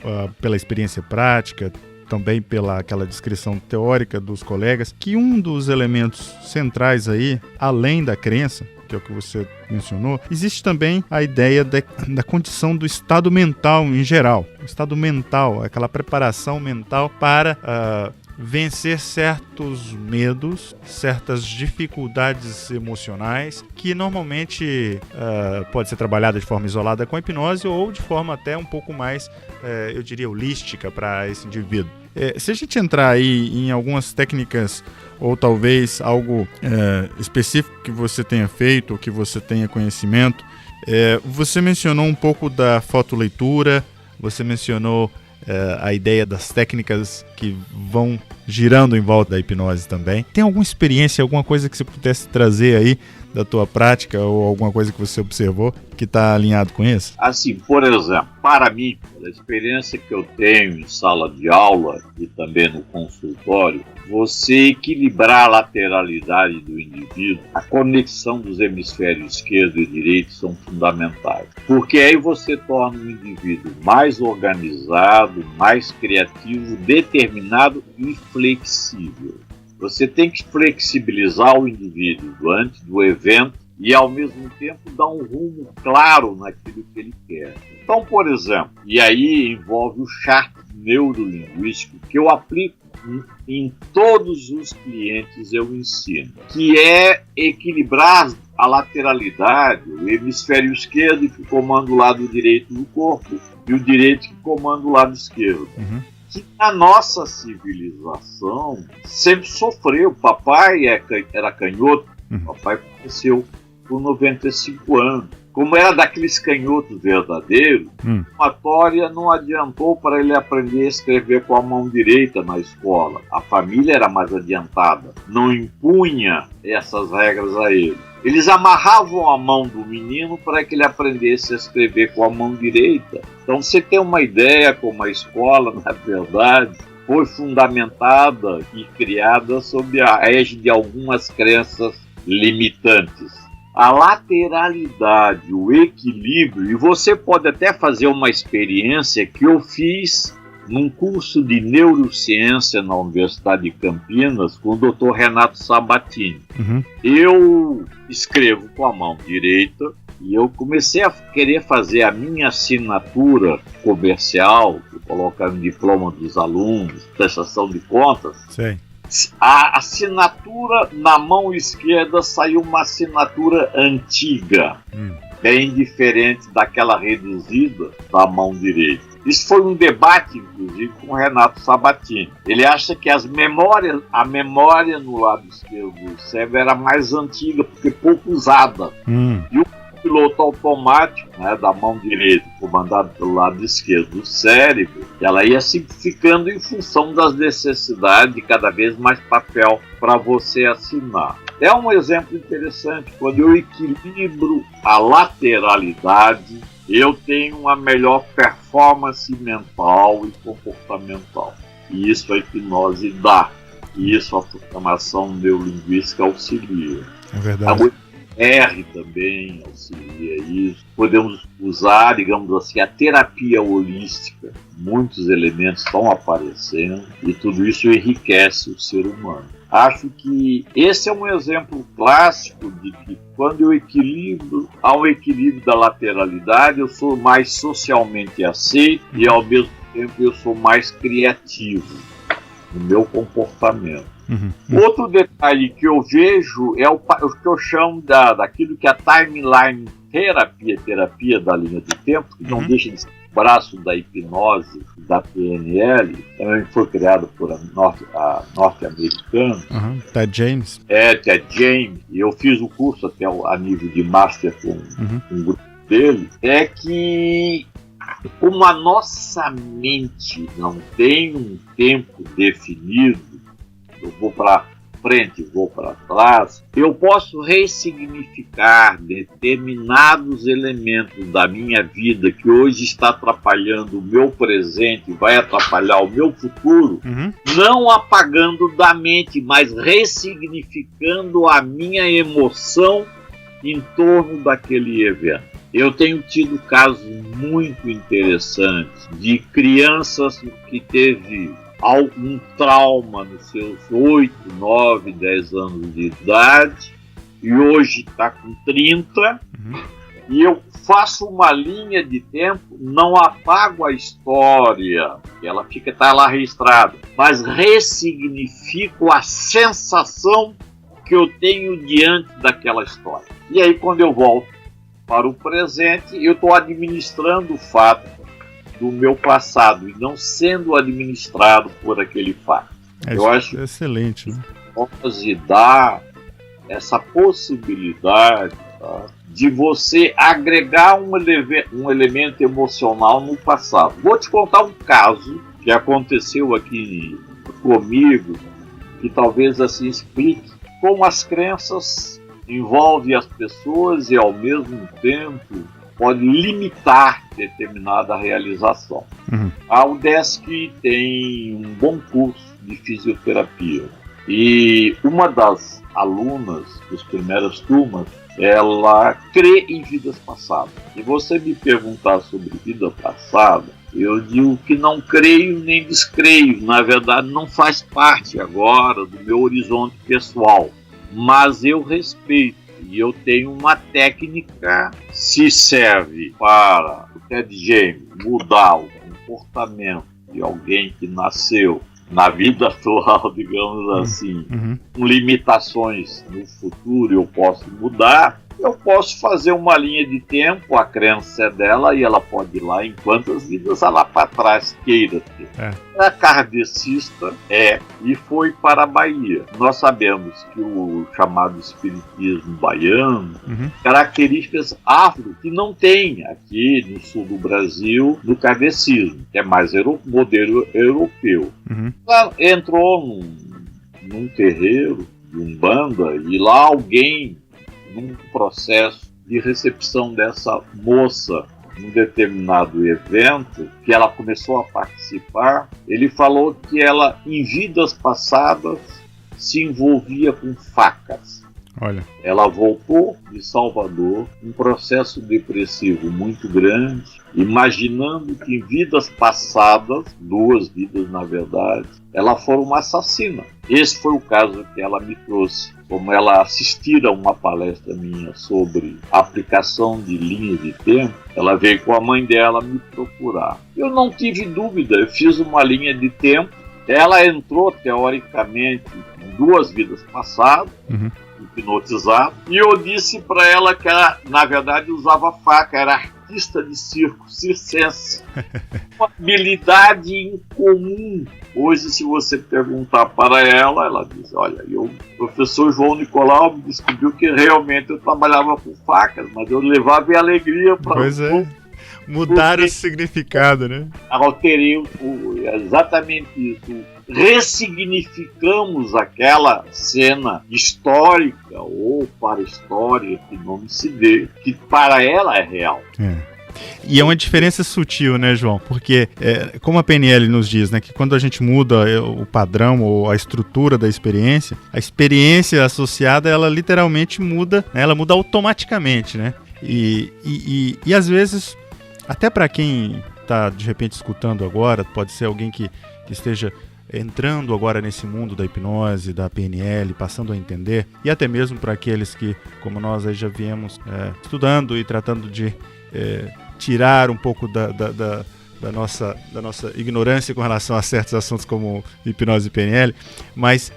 pela experiência prática, também pela aquela descrição teórica dos colegas, que um dos elementos centrais aí, além da crença, que é o que você mencionou, existe também a ideia da condição do estado mental em geral. O estado mental, aquela preparação mental para vencer certos medos, certas dificuldades emocionais que normalmente pode ser trabalhada de forma isolada com a hipnose ou de forma até um pouco mais, eu diria, holística para esse indivíduo. Se a gente entrar aí em algumas técnicas ou talvez algo específico que você tenha feito ou que você tenha conhecimento, você mencionou um pouco da fotoleitura, você mencionou a ideia das técnicas que vão girando em volta da hipnose também. Tem alguma experiência, alguma coisa que você pudesse trazer aí da tua prática ou alguma coisa que você observou que está alinhado com isso? Assim, por exemplo, para mim, pela experiência que eu tenho em sala de aula e também no consultório, você equilibrar a lateralidade do indivíduo, a conexão dos hemisférios esquerdo e direito são fundamentais. Porque aí você torna o indivíduo mais organizado, mais criativo, determinado e flexível. Você tem que flexibilizar o indivíduo antes do evento e, ao mesmo tempo, dar um rumo claro naquilo que ele quer. Então, por exemplo, e aí envolve o chart neurolinguístico que eu aplico em todos os clientes eu ensino, que é equilibrar a lateralidade, o hemisfério esquerdo que comanda o lado direito do corpo e o direito que comanda o lado esquerdo. Que a nossa civilização sempre sofreu. Papai era canhoto, papai faleceu por 95 anos. Como era daqueles canhotos verdadeiros, a somatória não adiantou para ele aprender a escrever com a mão direita na escola. A família era mais adiantada, não impunha essas regras a ele. Eles amarravam a mão do menino para que ele aprendesse a escrever com a mão direita. Então você tem uma ideia como a escola, na verdade, foi fundamentada e criada sob a égide de algumas crenças limitantes. A lateralidade, o equilíbrio, e você pode até fazer uma experiência que eu fiz num curso de neurociência na Universidade de Campinas com o Dr. Renato Sabatini. Eu escrevo com a mão direita e eu comecei a querer fazer a minha assinatura comercial, colocar no diploma dos alunos, prestação de contas. Sim. A assinatura na mão esquerda saiu uma assinatura antiga, bem diferente daquela reduzida da mão direita. Isso foi um debate, inclusive, com o Renato Sabatini. Ele acha que a memória no lado esquerdo do cérebro era mais antiga, porque pouco usada. E o piloto automático, né, da mão direita, comandado pelo lado esquerdo do cérebro, ela ia simplificando em função das necessidades de cada vez mais papel para você assinar. É um exemplo interessante. Quando eu equilibro a lateralidade, eu tenho uma melhor performance mental e comportamental. E isso a hipnose dá. E isso a programação neurolinguística auxilia. É verdade. R também auxilia isso. Podemos usar, digamos assim, a terapia holística. Muitos elementos estão aparecendo e tudo isso enriquece o ser humano. Acho que esse é um exemplo clássico de que quando eu equilibro, há um equilíbrio da lateralidade, eu sou mais socialmente aceito e ao mesmo tempo eu sou mais criativo no meu comportamento. Outro detalhe que eu vejo é o que eu chamo daquilo que é a timeline terapia da linha do tempo, que não deixa de ser o braço da hipnose da PNL, também foi criado por norte-americano. Ted James. Ted James, e eu fiz o curso até a nível de master com um grupo dele, é que como a nossa mente não tem um tempo definido, eu vou para frente, vou para trás, eu posso ressignificar determinados elementos da minha vida que hoje está atrapalhando o meu presente e vai atrapalhar o meu futuro, não apagando da mente, mas ressignificando a minha emoção em torno daquele evento. Eu tenho tido casos muito interessantes de crianças que teve algum trauma nos seus 8, 9, 10 anos de idade e hoje está com 30 e eu faço uma linha de tempo, não apago a história, ela está lá registrada, mas ressignifico a sensação que eu tenho diante daquela história. E aí quando eu volto para o presente, eu estou administrando o fato do meu passado e não sendo administrado por aquele fato. Eu acho excelente, né? Que dá essa possibilidade, tá, de você agregar um elemento emocional no passado. Vou te contar um caso que aconteceu aqui comigo, que talvez assim explique como as crenças envolve as pessoas e, ao mesmo tempo, pode limitar determinada realização. A UDESC tem um bom curso de fisioterapia e uma das alunas das primeiras turmas, ela crê em vidas passadas. Se você me perguntar sobre vida passada, eu digo que não creio nem descreio. Na verdade, não faz parte agora do meu horizonte pessoal. Mas eu respeito e eu tenho uma técnica. Se serve para o Ted James mudar o comportamento de alguém que nasceu na vida atual, digamos assim, com limitações no futuro, eu posso mudar. Eu posso fazer uma linha de tempo, a crença é dela e ela pode ir lá em quantas vidas ela para trás queira ter. A kardecista e foi para a Bahia. Nós sabemos que o chamado espiritismo baiano, características afro que não tem aqui no sul do Brasil no kardecismo, que é mais modelo europeu. Ela entrou num terreiro de Umbanda e lá alguém, num processo de recepção dessa moça num determinado evento que ela começou a participar, ele falou que ela, em vidas passadas, se envolvia com facas. Olha. Ela voltou de Salvador, um processo depressivo muito grande, imaginando que em vidas passadas, 2 vidas na verdade, ela foi uma assassina. Esse foi o caso que ela me trouxe. Como ela assistira a uma palestra minha sobre aplicação de linhas de tempo, ela veio com a mãe dela me procurar. Eu não tive dúvida, eu fiz uma linha de tempo. Ela entrou, teoricamente, em 2 vidas passadas, hipnotizada, e eu disse para ela que ela, na verdade, usava faca, era artista de circo, circense. Uma habilidade incomum. Hoje, se você perguntar para ela, ela diz, olha, o professor João Nicolau me descobriu que realmente eu trabalhava com facas, mas eu levava alegria para Pois é. Mudar o significado, né? Alterei exatamente isso. Ressignificamos aquela cena histórica ou para a história que não se vê, que para ela é real. E é uma diferença sutil, né, João? Porque, como a PNL nos diz, né, que quando a gente muda o padrão ou a estrutura da experiência, a experiência associada, ela literalmente muda, né, ela muda automaticamente, né? E às vezes, até para quem está, de repente, escutando agora, pode ser alguém que esteja entrando agora nesse mundo da hipnose, da PNL, passando a entender, e até mesmo para aqueles que, como nós aí já viemos estudando e tratando de tirar um pouco da nossa ignorância com relação a certos assuntos como hipnose e PNL, mas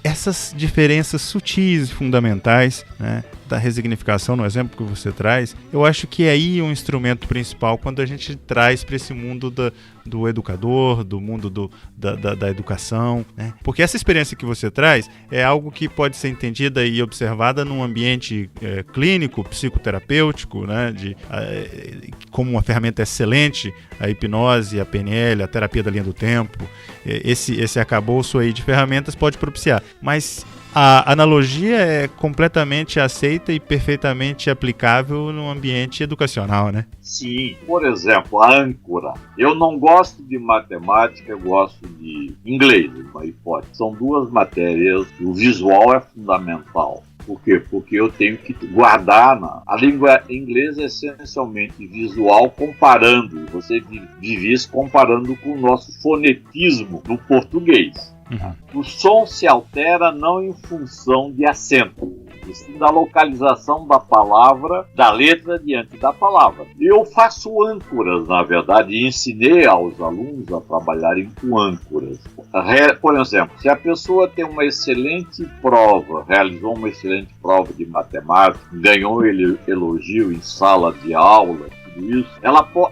essas diferenças sutis e fundamentais, né, da resignificação, no exemplo que você traz, eu acho que é aí um instrumento principal quando a gente traz para esse mundo do educador, do mundo da educação, né? Porque essa experiência que você traz é algo que pode ser entendida e observada num ambiente clínico, psicoterapêutico, né? Como uma ferramenta excelente, a hipnose, a PNL, a terapia da linha do tempo, esse arcabouço aí de ferramentas pode propiciar. Mas a analogia é completamente aceita e perfeitamente aplicável no ambiente educacional, né? Sim. Por exemplo, a âncora. Eu não gosto de matemática, eu gosto de inglês, uma hipótese. São 2 matérias, o visual é fundamental. Por quê? Porque eu tenho que guardar a língua inglesa é essencialmente visual, comparando. Você vive isso comparando com o nosso fonetismo no português. O som se altera não em função de acento, e sim da localização da palavra, da letra diante da palavra. Eu faço âncoras, na verdade, e ensinei aos alunos a trabalharem com âncoras. Por exemplo, se a pessoa tem uma excelente prova, realizou uma excelente prova de matemática, ganhou elogio em sala de aula,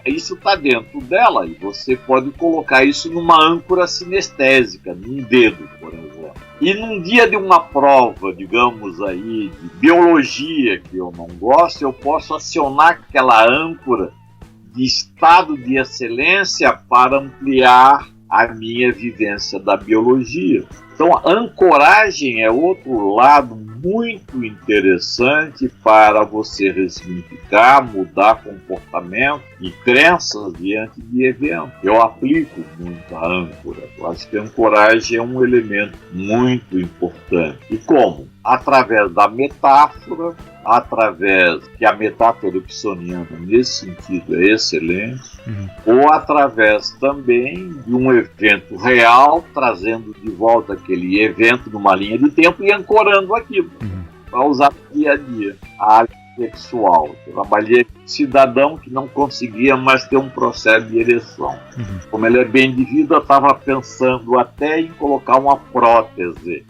isso está dentro dela e você pode colocar isso numa âncora sinestésica, num dedo, por exemplo. E num dia de uma prova, digamos aí, de biologia que eu não gosto, eu posso acionar aquela âncora de estado de excelência para ampliar a minha vivência da biologia. Então, a ancoragem é outro lado muito interessante para você ressignificar, mudar comportamento e crenças diante de eventos. Eu aplico muito a âncora. Eu acho que a ancoragem é um elemento muito importante. E como? Através da metáfora, através que a metáfora epsoniana nesse sentido é excelente, ou através também de um evento real, trazendo de volta aquele evento numa linha de tempo e ancorando aquilo, para usar no dia a dia. A área sexual. Eu trabalhei com um cidadão que não conseguia mais ter um processo de ereção. Como ele é bem de vida, eu estava pensando até em colocar uma prótese.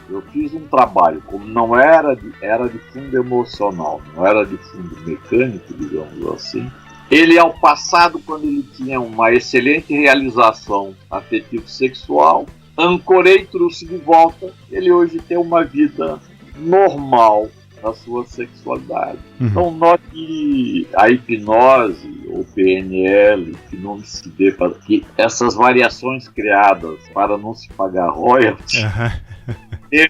Eu fiz um trabalho, como não era de fundo emocional, não era de fundo mecânico, digamos assim. Ele, ao passado, quando ele tinha uma excelente realização afetivo-sexual, ancorei, trouxe de volta. Ele hoje tem uma vida normal na sua sexualidade. Então, note que a hipnose, ou PNL, que não se dê para que essas variações criadas para não se pagar royalties,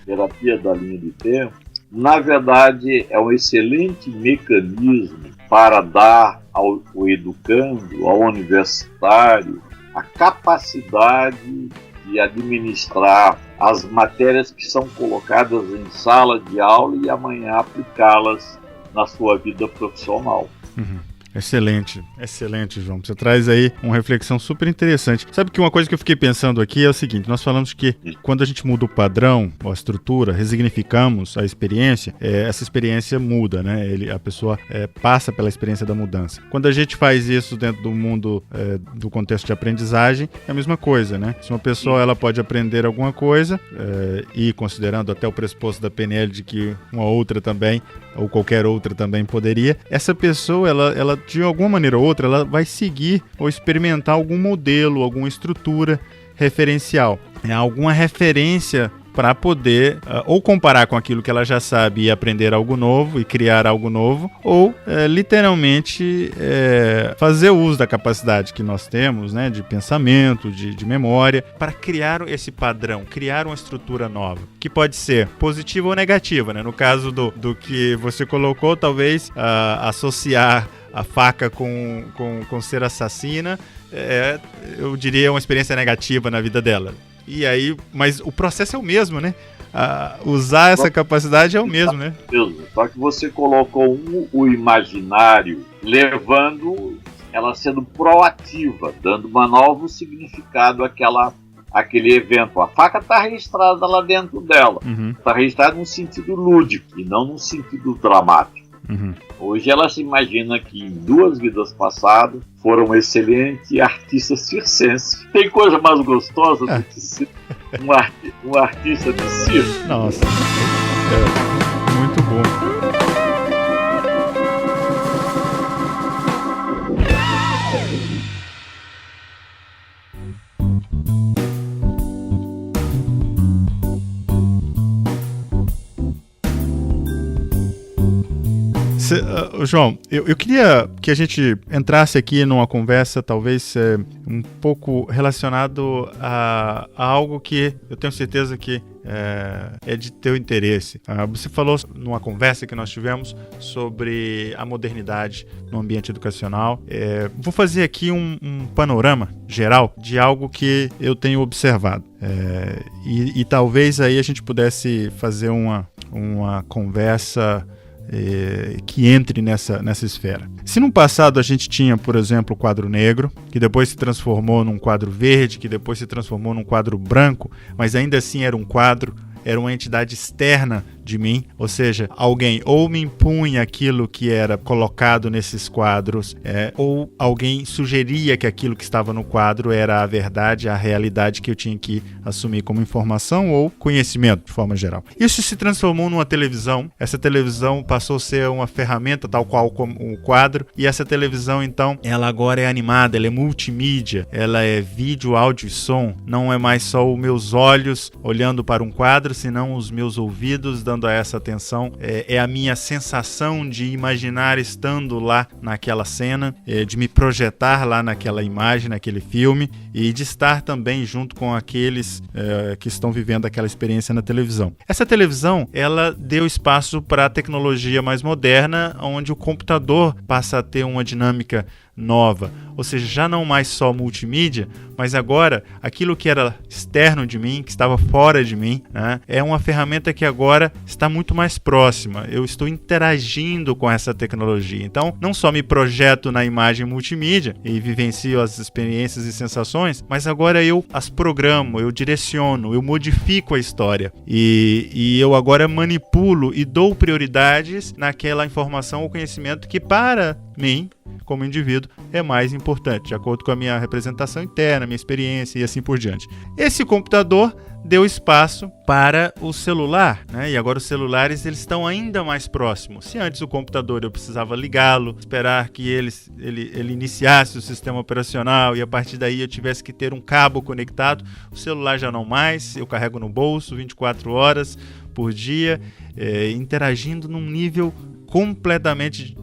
terapia da linha de tempo, na verdade é um excelente mecanismo para dar ao educando, ao universitário, a capacidade de administrar as matérias que são colocadas em sala de aula e amanhã aplicá-las na sua vida profissional. Excelente, excelente, João. Você traz aí uma reflexão super interessante. Sabe que uma coisa que eu fiquei pensando aqui é o seguinte: nós falamos que quando a gente muda o padrão, a estrutura, resignificamos a experiência, essa experiência muda, né? A pessoa passa pela experiência da mudança. Quando a gente faz isso dentro do mundo, do contexto de aprendizagem, é a mesma coisa, né? Se uma pessoa ela pode aprender alguma coisa, e considerando até o pressuposto da PNL de que uma outra também, ou qualquer outra também poderia, essa pessoa, ela de alguma maneira ou outra, ela vai seguir ou experimentar algum modelo, alguma estrutura referencial, alguma referência para poder ou comparar com aquilo que ela já sabe e aprender algo novo e criar algo novo, ou literalmente fazer uso da capacidade que nós temos, né, de pensamento, de memória, para criar esse padrão, criar uma estrutura nova, que pode ser positiva ou negativa, né? No caso do que você colocou, talvez associar a faca com ser assassina, eu diria uma experiência negativa na vida dela. E aí, mas o processo é o mesmo, né? Usar essa capacidade é o mesmo, né? Só que você colocou o imaginário, levando ela sendo proativa, dando um novo significado àquele evento. A faca está registrada lá dentro dela. Está registrada num sentido lúdico e não num sentido dramático. Hoje ela se imagina que em 2 vidas passadas foram um excelente artista circense. Tem coisa mais gostosa do que ser um artista de circo? Nossa, muito bom. João, eu queria que a gente entrasse aqui numa conversa talvez um pouco relacionado a algo que eu tenho certeza que é de teu interesse. Você falou numa conversa que nós tivemos sobre a modernidade no ambiente educacional. Vou fazer aqui um panorama geral de algo que eu tenho observado. E talvez aí a gente pudesse fazer uma conversa que entre nessa esfera. Se no passado a gente tinha, por exemplo, o quadro negro, que depois se transformou num quadro verde, que depois se transformou num quadro branco, mas ainda assim era um quadro, era uma entidade externa de mim, ou seja, alguém ou me impunha aquilo que era colocado nesses quadros, ou alguém sugeria que aquilo que estava no quadro era a verdade, a realidade que eu tinha que assumir como informação ou conhecimento, de forma geral. Isso se transformou numa televisão, essa televisão passou a ser uma ferramenta tal qual como o quadro, e essa televisão, então, ela agora é animada, ela é multimídia, ela é vídeo, áudio e som, não é mais só os meus olhos olhando para um quadro, senão os meus ouvidos dando voltando a essa atenção, é a minha sensação de imaginar estando lá naquela cena, de me projetar lá naquela imagem, naquele filme, e de estar também junto com aqueles que estão vivendo aquela experiência na televisão. Essa televisão, ela deu espaço para a tecnologia mais moderna, onde o computador passa a ter uma dinâmica nova, ou seja, já não mais só multimídia, mas agora aquilo que era externo de mim, que estava fora de mim, né, é uma ferramenta que agora está muito mais próxima. Eu estou interagindo com essa tecnologia. Então, não só me projeto na imagem multimídia e vivencio as experiências e sensações, mas agora eu as programo, eu direciono, eu modifico a história e eu agora manipulo e dou prioridades naquela informação ou conhecimento que para mim, como indivíduo, é mais importante, de acordo com a minha representação interna, minha experiência e assim por diante. Esse computador deu espaço para o celular, né? E agora os celulares eles estão ainda mais próximos. Se antes o computador eu precisava ligá-lo, esperar que ele iniciasse o sistema operacional e a partir daí eu tivesse que ter um cabo conectado, o celular já não mais, eu carrego no bolso 24 horas por dia, interagindo num nível completamente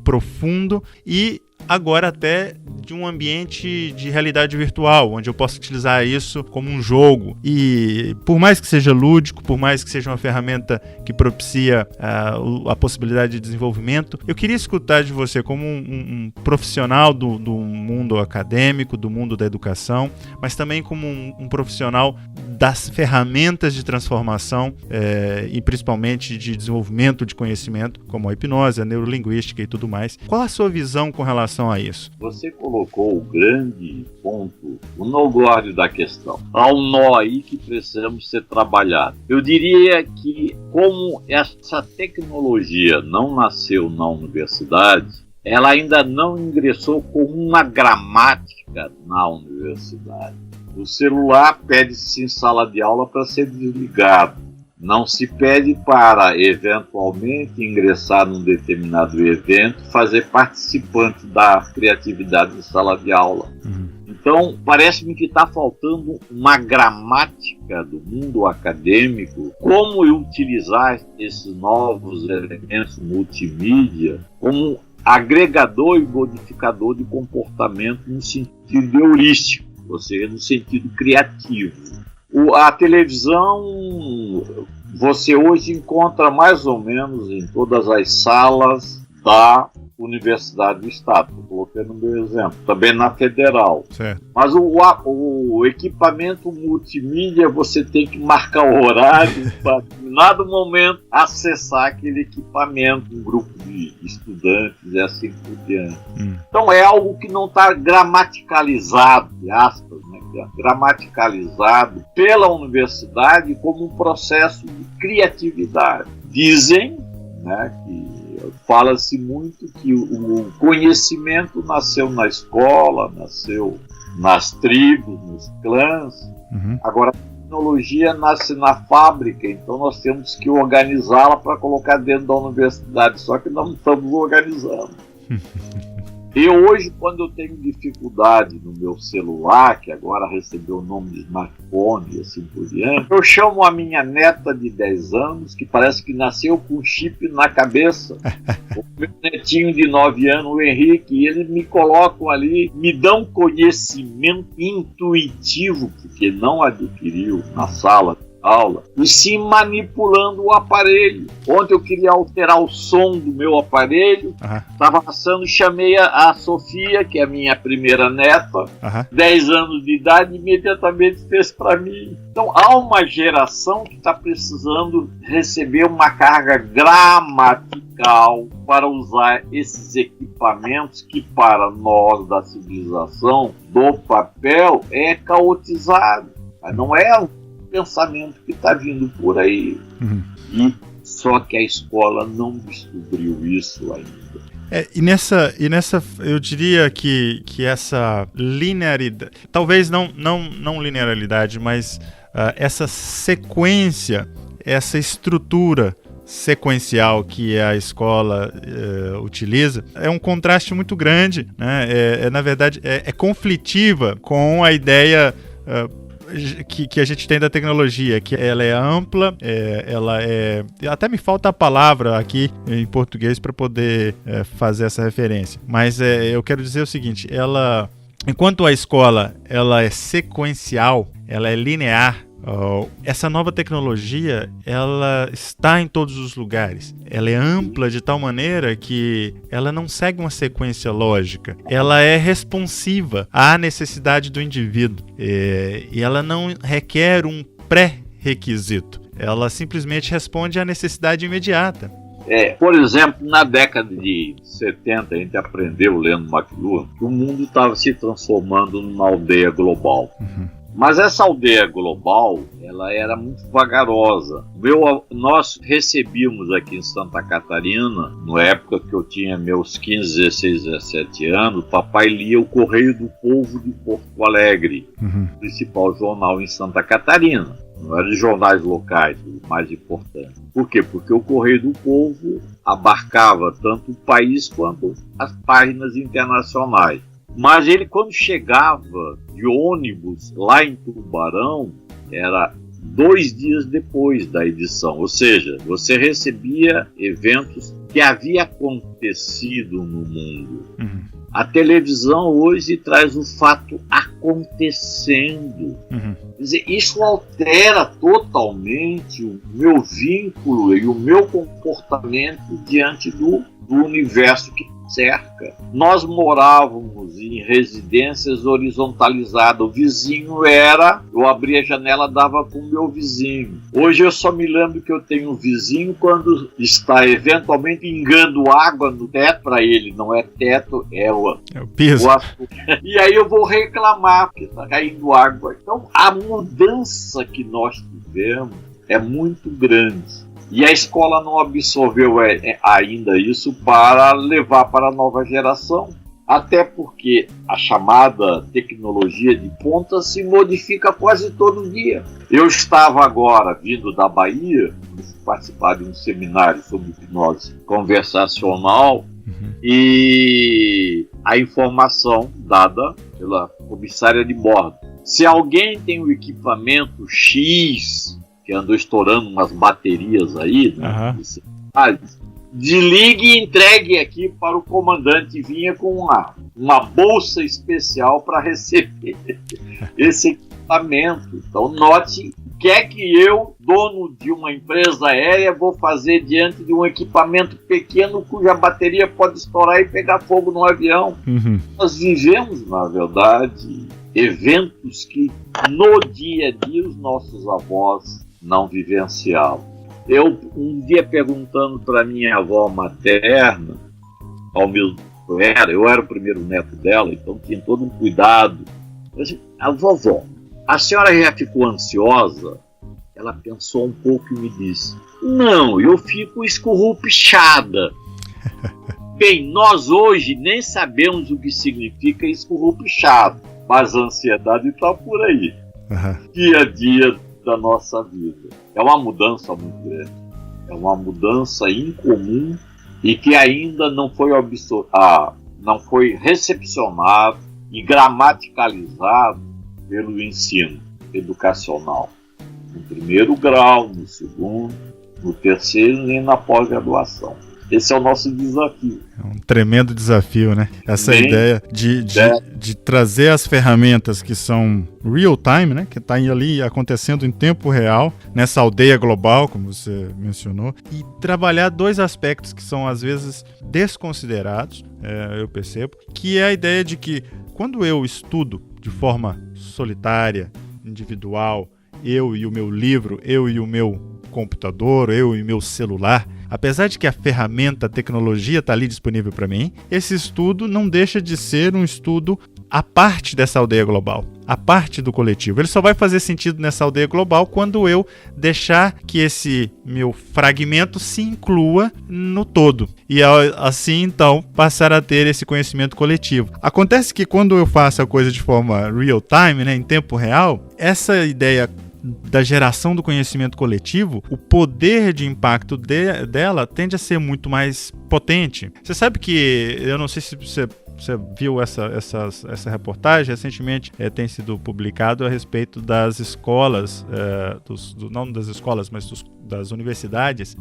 profundo e agora até de um ambiente de realidade virtual, onde eu posso utilizar isso como um jogo. E por mais que seja lúdico, por mais que seja uma ferramenta que propicia a possibilidade de desenvolvimento, eu queria escutar de você como um profissional do mundo acadêmico, do mundo da educação, mas também como um profissional das ferramentas de transformação e principalmente de desenvolvimento de conhecimento, como a hipnose, a neurolinguística e tudo mais. Qual a sua visão com relação a isso? Você colocou o grande ponto, o nogório da questão. Há um nó aí que precisamos ser trabalhado. Eu diria que como essa tecnologia não nasceu na universidade, ela ainda não ingressou com uma gramática na universidade. O celular pede-se em sala de aula para ser desligado. Não se pede para, eventualmente, ingressar num determinado evento, fazer participante da criatividade de sala de aula. Então, parece-me que está faltando uma gramática do mundo acadêmico, como eu utilizar esses novos elementos multimídia como agregador e modificador de comportamento no sentido heurístico, ou seja, no sentido criativo. A televisão, você hoje encontra mais ou menos em todas as salas da Universidade do Estado. Estou colocando o meu exemplo. Também na Federal. Certo. Mas o equipamento multimídia, você tem que marcar o horário para, em determinado momento, acessar aquele equipamento, um grupo de estudantes e assim por diante. Então é algo que não está gramaticalizado, de aspas, né? Gramaticalizado pela universidade como um processo de criatividade. Dizem, né, que fala-se muito que o conhecimento nasceu na escola, nasceu nas tribos, nos clãs. Agora a tecnologia nasce na fábrica, então nós temos que organizá-la para colocar dentro da universidade, só que não estamos organizando. Eu hoje, quando eu tenho dificuldade no meu celular, que agora recebeu o nome de smartphone e assim por diante, eu chamo a minha neta de 10 anos, que parece que nasceu com um chip na cabeça, o meu netinho de 9 anos, o Henrique, e eles me colocam ali, me dão conhecimento intuitivo, porque não adquiriu na sala de aula, e sim manipulando o aparelho. Ontem eu queria alterar o som do meu aparelho, estava passando, chamei a Sofia, que é a minha primeira neta, 10 anos de idade, imediatamente fez para mim. Então há uma geração que está precisando receber uma carga gramatical para usar esses equipamentos que para nós da civilização, do papel, é caotizado, mas não é um pensamento que está vindo por aí. E só que a escola não descobriu isso ainda. E nessa eu diria que essa linearidade, talvez não linearidade, mas essa sequência, essa estrutura sequencial que a escola utiliza, é um contraste muito grande, né? Na verdade, é conflitiva com a ideia que a gente tem da tecnologia, que ela é ampla, até me falta a palavra aqui em português para poder fazer essa referência, mas eu quero dizer o seguinte, enquanto a escola ela é sequencial, ela é linear, essa nova tecnologia ela está em todos os lugares. Ela é ampla de tal maneira que ela não segue uma sequência lógica. Ela é responsiva à necessidade do indivíduo e ela não requer um pré-requisito. Ela simplesmente responde à necessidade imediata. Por exemplo, na década de 70, a gente aprendeu, lendo McLuhan, que o mundo estava se transformando numa aldeia global. Uhum. Mas essa aldeia global, ela era muito vagarosa. Nós recebíamos aqui em Santa Catarina, na época que eu tinha meus 15, 16, 17 anos, papai lia o Correio do Povo de Porto Alegre, o principal jornal em Santa Catarina. Não eram jornais locais, o mais importante. Por quê? Porque o Correio do Povo abarcava tanto o país quanto as páginas internacionais. Mas ele, quando chegava de ônibus lá em Tubarão, era 2 dias depois da edição. Ou seja, você recebia eventos que haviam acontecido no mundo. Uhum. A televisão hoje traz o fato acontecendo. Uhum. Quer dizer, isso altera totalmente o meu vínculo e o meu comportamento diante do universo que cerca. Nós morávamos em residências horizontalizadas. O vizinho eu abria a janela, dava para o meu vizinho. Hoje eu só me lembro que eu tenho um vizinho quando está eventualmente pingando água no teto, para ele não é teto, é o piso. E aí eu vou reclamar porque está caindo água. Então a mudança que nós tivemos é muito grande. E a escola não absorveu ainda isso para levar para a nova geração. Até porque a chamada tecnologia de ponta se modifica quase todo dia. Eu estava agora vindo da Bahia, participar de um seminário sobre hipnose conversacional, e a informação dada pela comissária de bordo. Se alguém tem um equipamento X, que andou estourando umas baterias aí, né? Desligue e entregue aqui para o comandante. Vinha com uma bolsa especial para receber esse equipamento. Então note o que é que eu, dono de uma empresa aérea, vou fazer diante de um equipamento pequeno cuja bateria pode estourar e pegar fogo no avião. Uhum. Nós vivemos, na verdade, eventos que no dia a dia os nossos avós não vivenciavam. Eu, um dia, perguntando para minha avó materna, eu era o primeiro neto dela, então tinha todo um cuidado. Eu disse, vovó, a senhora já ficou ansiosa? Ela pensou um pouco e me disse, não, eu fico escurrupichada. Bem, nós hoje nem sabemos o que significa escurrupichado, mas a ansiedade está por aí, dia a dia da nossa vida. É uma mudança muito grande, é uma mudança incomum e que ainda não foi recepcionado e gramaticalizado pelo ensino educacional, no primeiro grau, no segundo, no terceiro, nem na pós-graduação. Esse é o nosso desafio. É um tremendo desafio, né? Essa ideia de trazer as ferramentas que são real time, né? Que está ali acontecendo em tempo real, nessa aldeia global, como você mencionou, e trabalhar 2 aspectos que são, às vezes, desconsiderados, eu percebo, que é a ideia de que, quando eu estudo de forma solitária, individual, eu e o meu livro, eu e o meu computador, eu e o meu celular, apesar de que a ferramenta, a tecnologia está ali disponível para mim, esse estudo não deixa de ser um estudo à parte dessa aldeia global, à parte do coletivo. Ele só vai fazer sentido nessa aldeia global quando eu deixar que esse meu fragmento se inclua no todo. E assim, então, passar a ter esse conhecimento coletivo. Acontece que quando eu faço a coisa de forma real time, né, em tempo real, essa ideia da geração do conhecimento coletivo, o poder de impacto dela tende a ser muito mais potente. Você sabe que, eu não sei se você você viu essa reportagem, recentemente tem sido publicado a respeito das escolas, não das escolas, mas das universidades,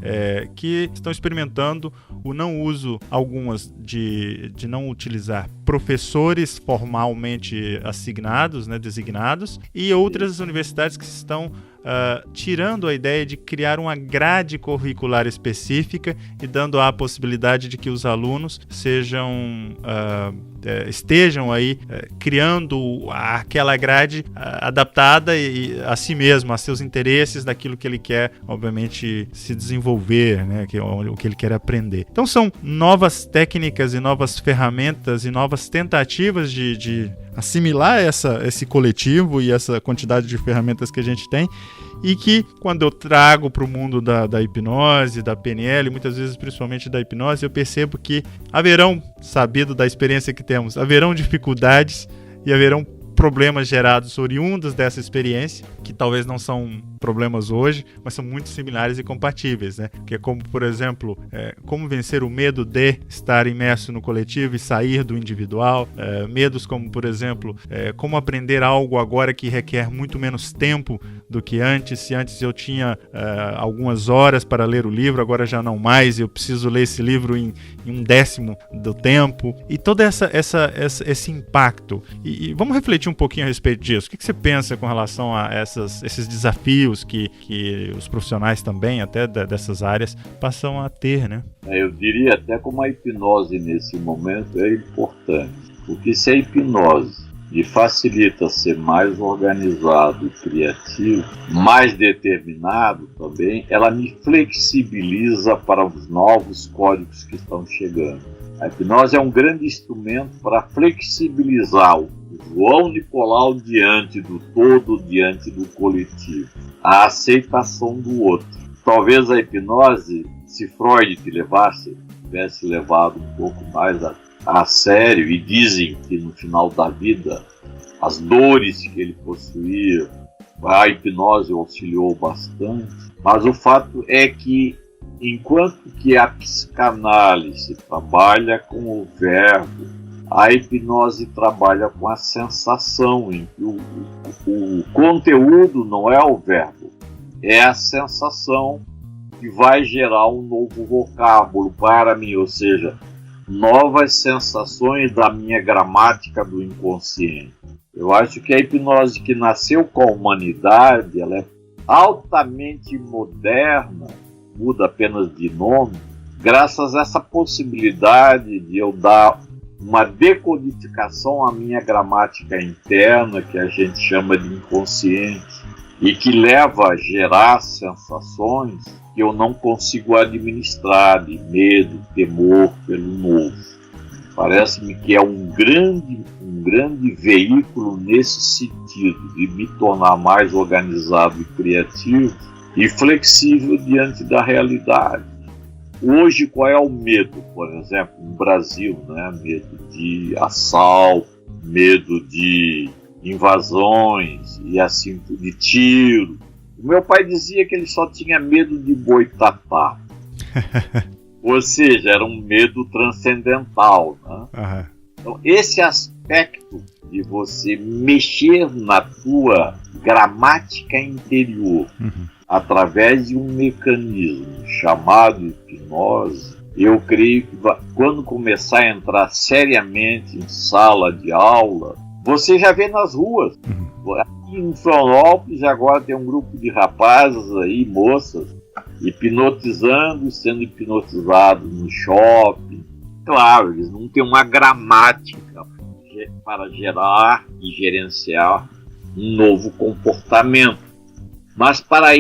que estão experimentando o não uso, algumas, de não utilizar professores formalmente assignados, né, designados, e outras universidades que estão tirando a ideia de criar uma grade curricular específica e dando a possibilidade de que os alunos estejam aí criando aquela grade adaptada a si mesmo, a seus interesses, daquilo que ele quer, obviamente, se desenvolver, né, o que ele quer aprender. Então são novas técnicas e novas ferramentas e novas tentativas de assimilar esse coletivo e essa quantidade de ferramentas que a gente tem, e que, quando eu trago para o mundo da hipnose, da PNL, muitas vezes principalmente da hipnose, eu percebo que sabido da experiência que temos, haverão dificuldades e haverão problemas gerados oriundos dessa experiência, que talvez não são problemas hoje, mas são muito similares e compatíveis, né? Que é como, por exemplo, como vencer o medo de estar imerso no coletivo e sair do individual, medos como, por exemplo, como aprender algo agora que requer muito menos tempo do que antes. Se antes eu tinha algumas horas para ler o livro, agora já não mais, eu preciso ler esse livro em 1/10 do tempo, e todo esse impacto. E vamos refletir um pouquinho a respeito disso. O que você pensa com relação a esses desafios que os profissionais também, até dessas áreas, passam a ter, né? Eu diria até como a hipnose nesse momento é importante, porque se a hipnose me facilita ser mais organizado e criativo, mais determinado também, ela me flexibiliza para os novos códigos que estão chegando. A hipnose é um grande instrumento para flexibilizar o João Nicolau diante do todo, diante do coletivo, a aceitação do outro. Talvez a hipnose, se Freud tivesse levado um pouco mais a sério, e dizem que no final da vida as dores que ele possuía, a hipnose auxiliou bastante, mas o fato é que enquanto que a psicanálise trabalha com o verbo, a hipnose trabalha com a sensação, em que o conteúdo não é o verbo, é a sensação que vai gerar um novo vocábulo para mim, ou seja, novas sensações da minha gramática do inconsciente. Eu acho que a hipnose que nasceu com a humanidade, ela é altamente moderna, muda apenas de nome, graças a essa possibilidade de eu dar uma decodificação à minha gramática interna, que a gente chama de inconsciente, e que leva a gerar sensações que eu não consigo administrar, de medo, temor pelo novo. Parece-me que é um grande veículo nesse sentido, de me tornar mais organizado e criativo e flexível diante da realidade. Hoje, qual é o medo, por exemplo, no Brasil, né? Medo de assalto, medo de invasões e assim, de tiro. O meu pai dizia que ele só tinha medo de boitatá. Ou seja, era um medo transcendental, né? Uhum. Então, esse aspecto de você mexer na tua gramática interior, através de um mecanismo chamado hipnose, eu creio que quando começar a entrar seriamente em sala de aula, você já vê nas ruas. Aqui em Florianópolis agora tem um grupo de rapazes aí, moças, hipnotizando, sendo hipnotizados no shopping. Claro, eles não têm uma gramática para gerar e gerenciar um novo comportamento. Mas para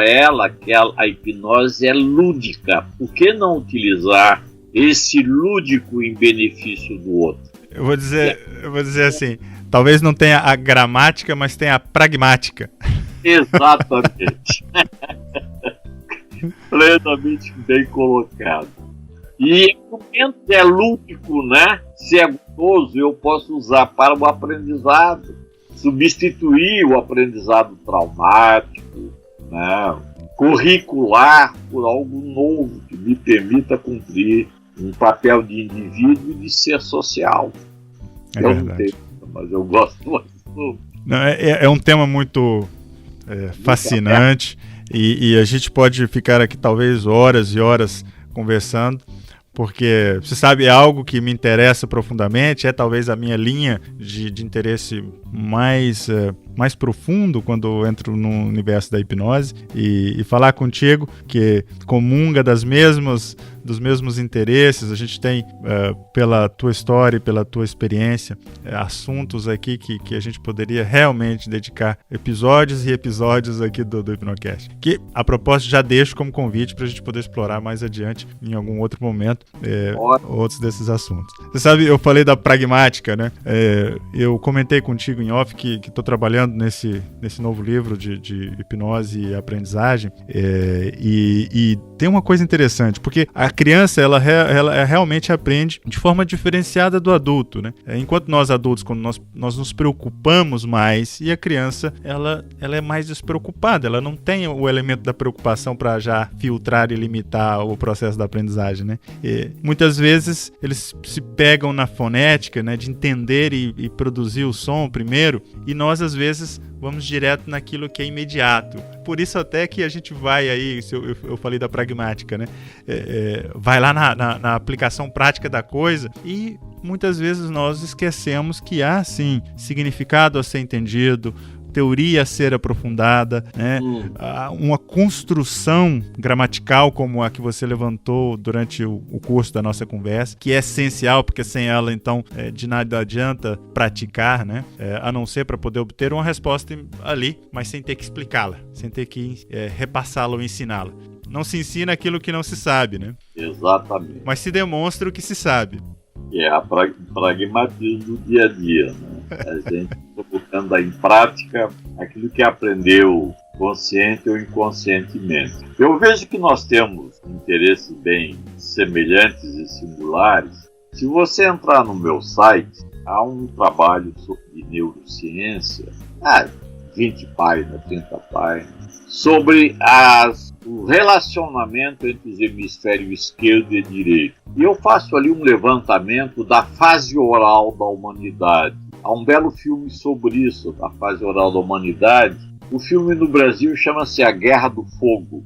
ela, que a hipnose é lúdica. Por que não utilizar esse lúdico em benefício do outro? Eu vou dizer assim, talvez não tenha a gramática, mas tenha a pragmática. Exatamente. Plenamente bem colocado. E o momento é lúdico, né? Se é gostoso, eu posso usar para o aprendizado, substituir o aprendizado traumático, né? Curricular por algo novo que me permita cumprir um papel de indivíduo e de ser social. Eu não tenho, mas eu gosto muito. Não, é um tema muito fascinante e a gente pode ficar aqui talvez horas e horas conversando, porque, você sabe, é algo que me interessa profundamente, é talvez a minha linha de interesse mais profundo quando eu entro no universo da hipnose, e falar contigo que comunga dos mesmos interesses. A gente tem, pela tua história e pela tua experiência, assuntos aqui que a gente poderia realmente dedicar episódios e episódios aqui do Hipnocast, que, a propósito, já deixo como convite para a gente poder explorar mais adiante em algum outro momento outros desses assuntos. Você sabe, eu falei da pragmática, né? Eu comentei contigo em off que estou trabalhando nesse novo livro de hipnose e aprendizagem, e tem uma coisa interessante, porque a criança ela realmente aprende de forma diferenciada do adulto, né? Enquanto nós adultos, quando nós nos preocupamos mais, e a criança ela é mais despreocupada, ela não tem o elemento da preocupação para já filtrar e limitar o processo da aprendizagem, né? Muitas vezes eles se pegam na fonética, né, de entender e produzir o som primeiro, e nós às vezes vamos direto naquilo que é imediato. Por isso até que a gente vai aí, eu falei da pragmática, né? Vai lá na aplicação prática da coisa, e muitas vezes nós esquecemos que há, sim, significado a ser entendido, teoria a ser aprofundada, né? Uma construção gramatical como a que você levantou durante o curso da nossa conversa, que é essencial, porque sem ela, então, de nada adianta praticar, né? A não ser para poder obter uma resposta ali, mas sem ter que explicá-la, sem ter que repassá-la ou ensiná-la. Não se ensina aquilo que não se sabe, né? Exatamente. Mas se demonstra o que se sabe. É a pragmatismo do dia a dia, né? A gente colocando em prática aquilo que aprendeu consciente ou inconscientemente. Eu vejo que nós temos interesses bem semelhantes e singulares. Se você entrar no meu site, há um trabalho de neurociência, 20 páginas, 30 páginas, sobre o relacionamento entre os hemisférios esquerdo e direito. E eu faço ali um levantamento da fase oral da humanidade. Há um belo filme sobre isso, da fase oral da humanidade. O filme no Brasil chama-se A Guerra do Fogo.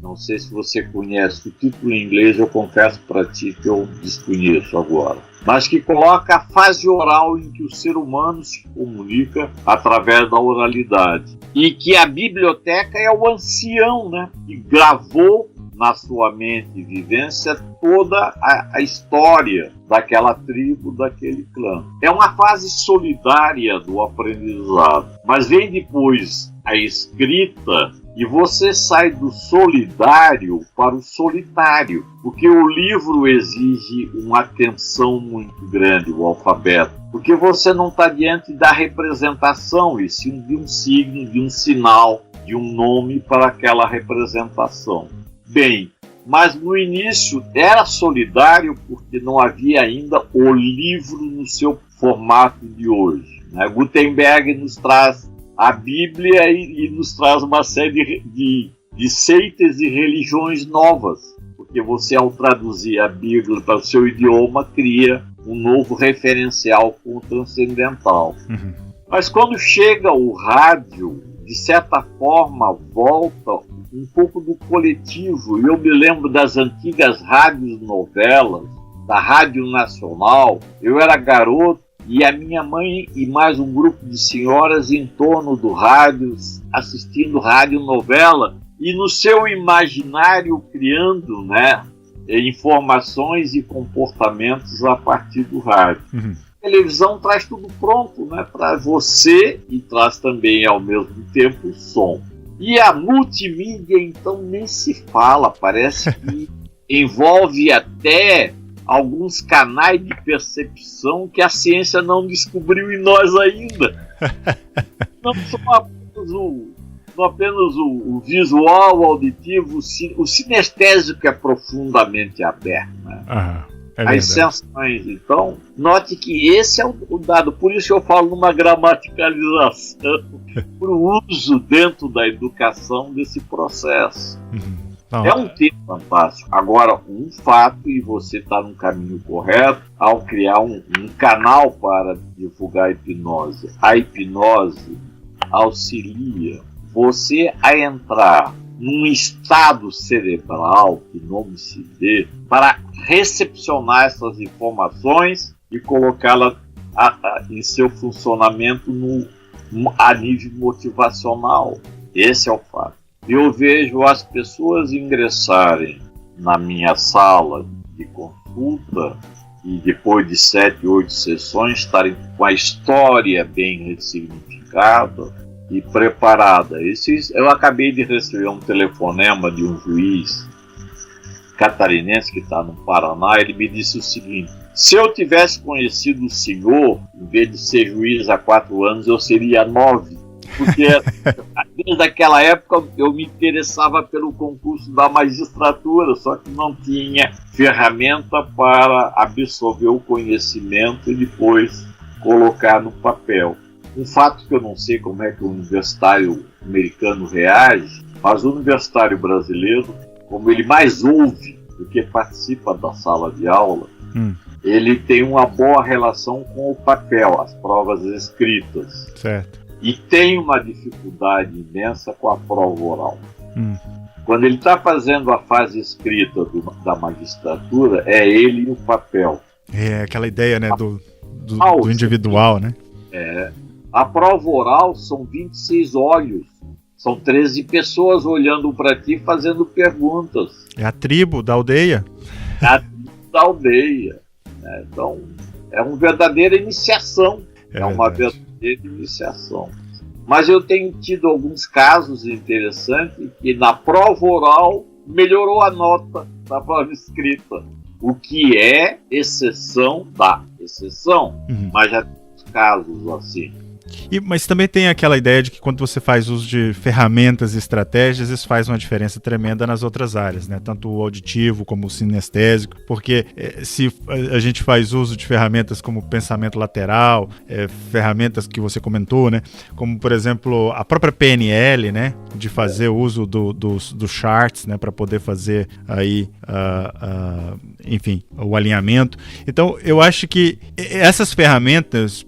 Não sei se você conhece o título em inglês, eu confesso para ti que eu desconheço agora. Mas que coloca a fase oral em que o ser humano se comunica através da oralidade. E que a biblioteca é o ancião, né? Que gravou na sua mente e vivência toda a história daquela tribo, daquele clã. É uma fase solidária do aprendizado. Mas vem depois a escrita e você sai do solidário para o solitário, porque o livro exige uma atenção muito grande, o alfabeto, porque você não está diante da representação, e sim de um signo, de um sinal, de um nome para aquela representação. Bem, mas no início era solidário porque não havia ainda o livro no seu formato de hoje, né? Gutenberg nos traz a Bíblia e nos traz uma série de seitas e religiões novas, porque você, ao traduzir a Bíblia para o seu idioma, cria um novo referencial com o transcendental. Mas quando chega o rádio, de certa forma, volta um pouco do coletivo. Eu me lembro das antigas rádios novelas, da Rádio Nacional. Eu era garoto e a minha mãe e mais um grupo de senhoras em torno do rádio, assistindo rádio novela e no seu imaginário criando, né, informações e comportamentos a partir do rádio. A televisão traz tudo pronto, né, para você e traz também ao mesmo tempo o som. E a multimídia, então, nem se fala, parece que envolve até alguns canais de percepção que a ciência não descobriu em nós ainda. Não só apenas o visual, o auditivo, o sinestésico é profundamente aberto, né? As sensações. Então, note que esse é o dado. Por isso eu falo numa gramaticalização para o uso dentro da educação desse processo. É um tema fantástico. Agora, um fato, e você está no caminho correto, ao criar um canal para divulgar a hipnose. A hipnose auxilia você a entrar num estado cerebral que nome se dê, para recepcionar essas informações e colocá-las em seu funcionamento a nível motivacional. Esse é o fato. Eu vejo as pessoas ingressarem na minha sala de consulta e depois de 7, 8 sessões estarem com a história bem ressignificada e preparada. Eu acabei de receber um telefonema de um juiz catarinense que está no Paraná. Ele me disse o seguinte: se eu tivesse conhecido o senhor, em vez de ser juiz há 4 anos, eu seria 9. Porque desde aquela época eu me interessava pelo concurso da magistratura, só que não tinha ferramenta para absorver o conhecimento e depois colocar no papel. Um fato que eu não sei como é que o universitário americano reage, mas o universitário brasileiro, como ele mais ouve do que participa da sala de aula, ele tem uma boa relação com o papel, as provas escritas. Certo. E tem uma dificuldade imensa com a prova oral. Quando ele está fazendo a fase escrita da magistratura, é ele e o papel. É aquela ideia, né, do individual, né? A prova oral são 26 olhos. São 13 pessoas olhando para ti fazendo perguntas. É a tribo da aldeia. É a tribo da aldeia. Então, é uma verdadeira iniciação. É uma verdadeira iniciação. Mas eu tenho tido alguns casos interessantes que na prova oral melhorou a nota da prova escrita, o que é exceção da exceção. Mas já tem casos assim. Mas também tem aquela ideia de que quando você faz uso de ferramentas e estratégias, isso faz uma diferença tremenda nas outras áreas, né? Tanto o auditivo como o sinestésico, porque se a gente faz uso de ferramentas como pensamento lateral, ferramentas que você comentou, né? Como, por exemplo, a própria PNL, né? De fazer uso dos charts, né? Para poder fazer aí, enfim, o alinhamento. Então, eu acho que essas ferramentas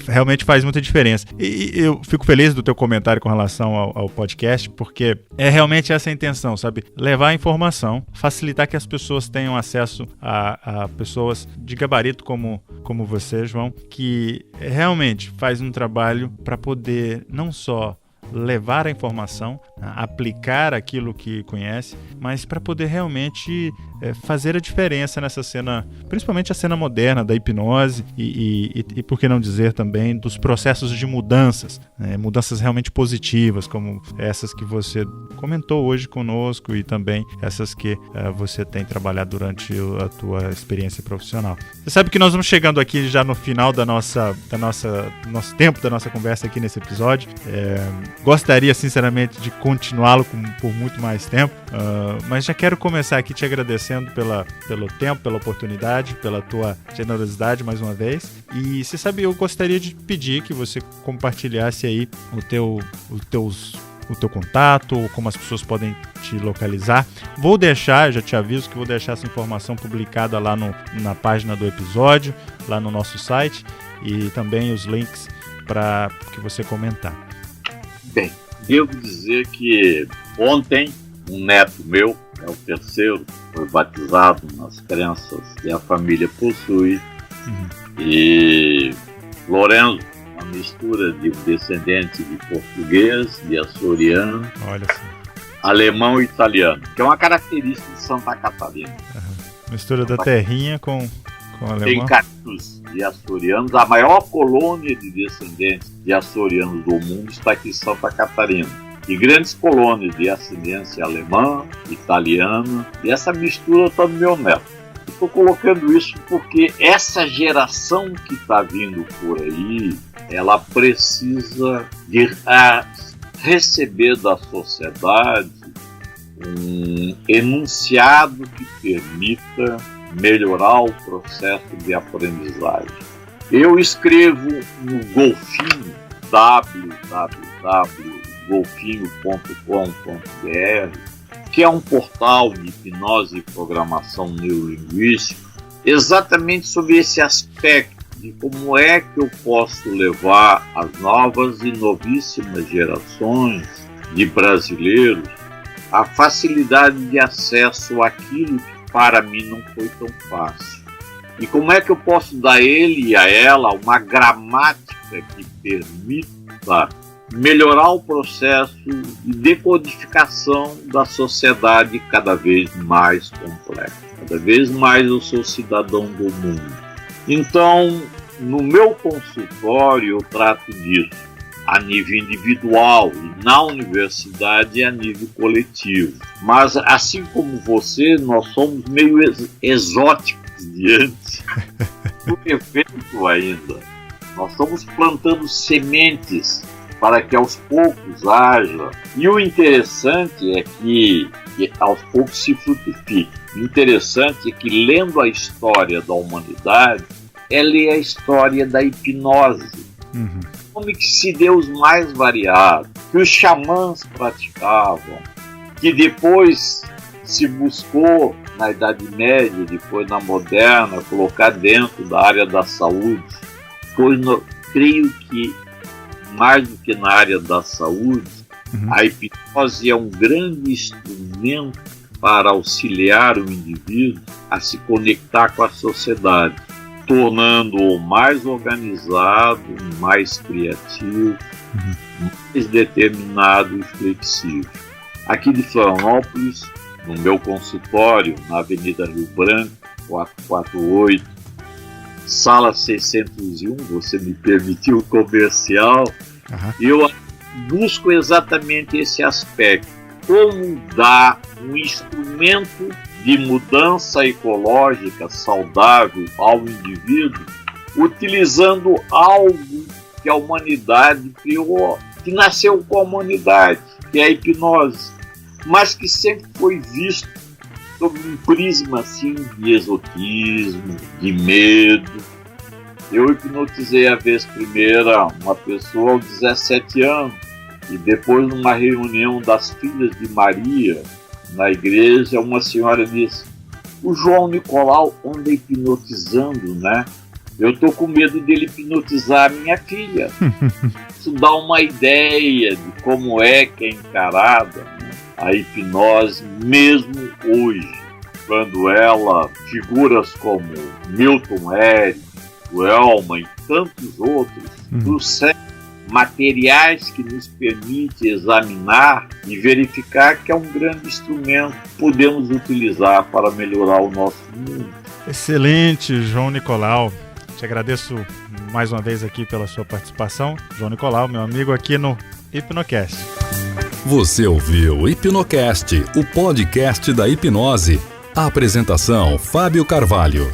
realmente faz muita diferença. E eu fico feliz do teu comentário com relação ao podcast, porque é realmente essa a intenção, sabe? Levar a informação, facilitar que as pessoas tenham acesso a pessoas de gabarito como você, João, que realmente faz um trabalho para poder não só levar a informação, aplicar aquilo que conhece, mas para poder realmente fazer a diferença nessa cena, principalmente a cena moderna da hipnose e por que não dizer também dos processos de mudanças, mudanças realmente positivas, como essas que você comentou hoje conosco e também essas que você tem trabalhado durante a tua experiência profissional. Você sabe que nós vamos chegando aqui já no final do nosso tempo, da nossa conversa aqui nesse episódio. Gostaria sinceramente de continuá-lo por muito mais tempo, mas já quero começar aqui te agradecendo pelo tempo, pela oportunidade, pela tua generosidade mais uma vez. E você sabe, eu gostaria de pedir que você compartilhasse aí o teu contato, como as pessoas podem te localizar. Vou deixar, já te aviso que vou deixar essa informação publicada lá na página do episódio, lá no nosso site, e também os links para que você comentar. Bem, devo dizer que ontem um neto meu, é o terceiro, foi batizado nas crenças que a família possui. E Lorenzo, uma mistura de descendente de português, de açoriano, alemão e italiano, que é uma característica de Santa Catarina. Mistura da terrinha com alemão. Tem catos de açorianos. A maior colônia de descendentes de açorianos do mundo está aqui em Santa Catarina. E grandes colônias de ascendência alemã, italiana, e essa mistura está no meu neto. Estou colocando isso porque essa geração que está vindo por aí, ela precisa de receber da sociedade um enunciado que permita melhorar o processo de aprendizagem. Eu escrevo no Golfinho, www.golfinho.com.br, que é um portal de hipnose e programação neurolinguística, exatamente sobre esse aspecto de como é que eu posso levar as novas e novíssimas gerações de brasileiros a facilidade de acesso àquilo que para mim não foi tão fácil. E como é que eu posso dar a ele e a ela uma gramática que permita melhorar o processo de decodificação da sociedade cada vez mais complexa. Cada vez mais eu sou cidadão do mundo. Então, no meu consultório eu trato disso a nível individual e na universidade a nível coletivo. Mas, assim como você, nós somos meio exóticos diante do evento ainda. Nós estamos plantando sementes para que aos poucos haja. E o interessante é que aos poucos se frutifique. O interessante é que, lendo a história da humanidade, é ler a história da hipnose. Como que se deu os mais variados, que os xamãs praticavam, que depois se buscou na Idade Média, depois na Moderna, colocar dentro da área da saúde. Pois creio que mais do que na área da saúde, a hipnose é um grande instrumento para auxiliar o indivíduo a se conectar com a sociedade, tornando-o mais organizado, mais criativo, mais determinado e flexível. Aqui de Florianópolis, no meu consultório, na Avenida Rio Branco, 448, sala 601, você me permitiu o comercial, eu busco exatamente esse aspecto. Como dar um instrumento de mudança ecológica saudável ao indivíduo, utilizando algo que a humanidade criou, que nasceu com a humanidade, que é a hipnose, mas que sempre foi visto sob um prisma assim, de exotismo, de medo. Eu hipnotizei a vez primeira uma pessoa aos 17 anos, e depois, numa reunião das filhas de Maria, na igreja, uma senhora disse: o João Nicolau anda hipnotizando, né? Eu estou com medo dele hipnotizar a minha filha. Isso dá uma ideia de como é que é encarada, né, a hipnose mesmo hoje, quando ela, figuras como Milton Erickson, o Elman e tantos outros, trouxeram materiais que nos permitem examinar e verificar que é um grande instrumento que podemos utilizar para melhorar o nosso mundo. Excelente, João Nicolau. Te agradeço mais uma vez aqui pela sua participação. João Nicolau, meu amigo aqui no Hipnocast. Você ouviu o Hipnocast, o podcast da hipnose. A apresentação, Fábio Carvalho.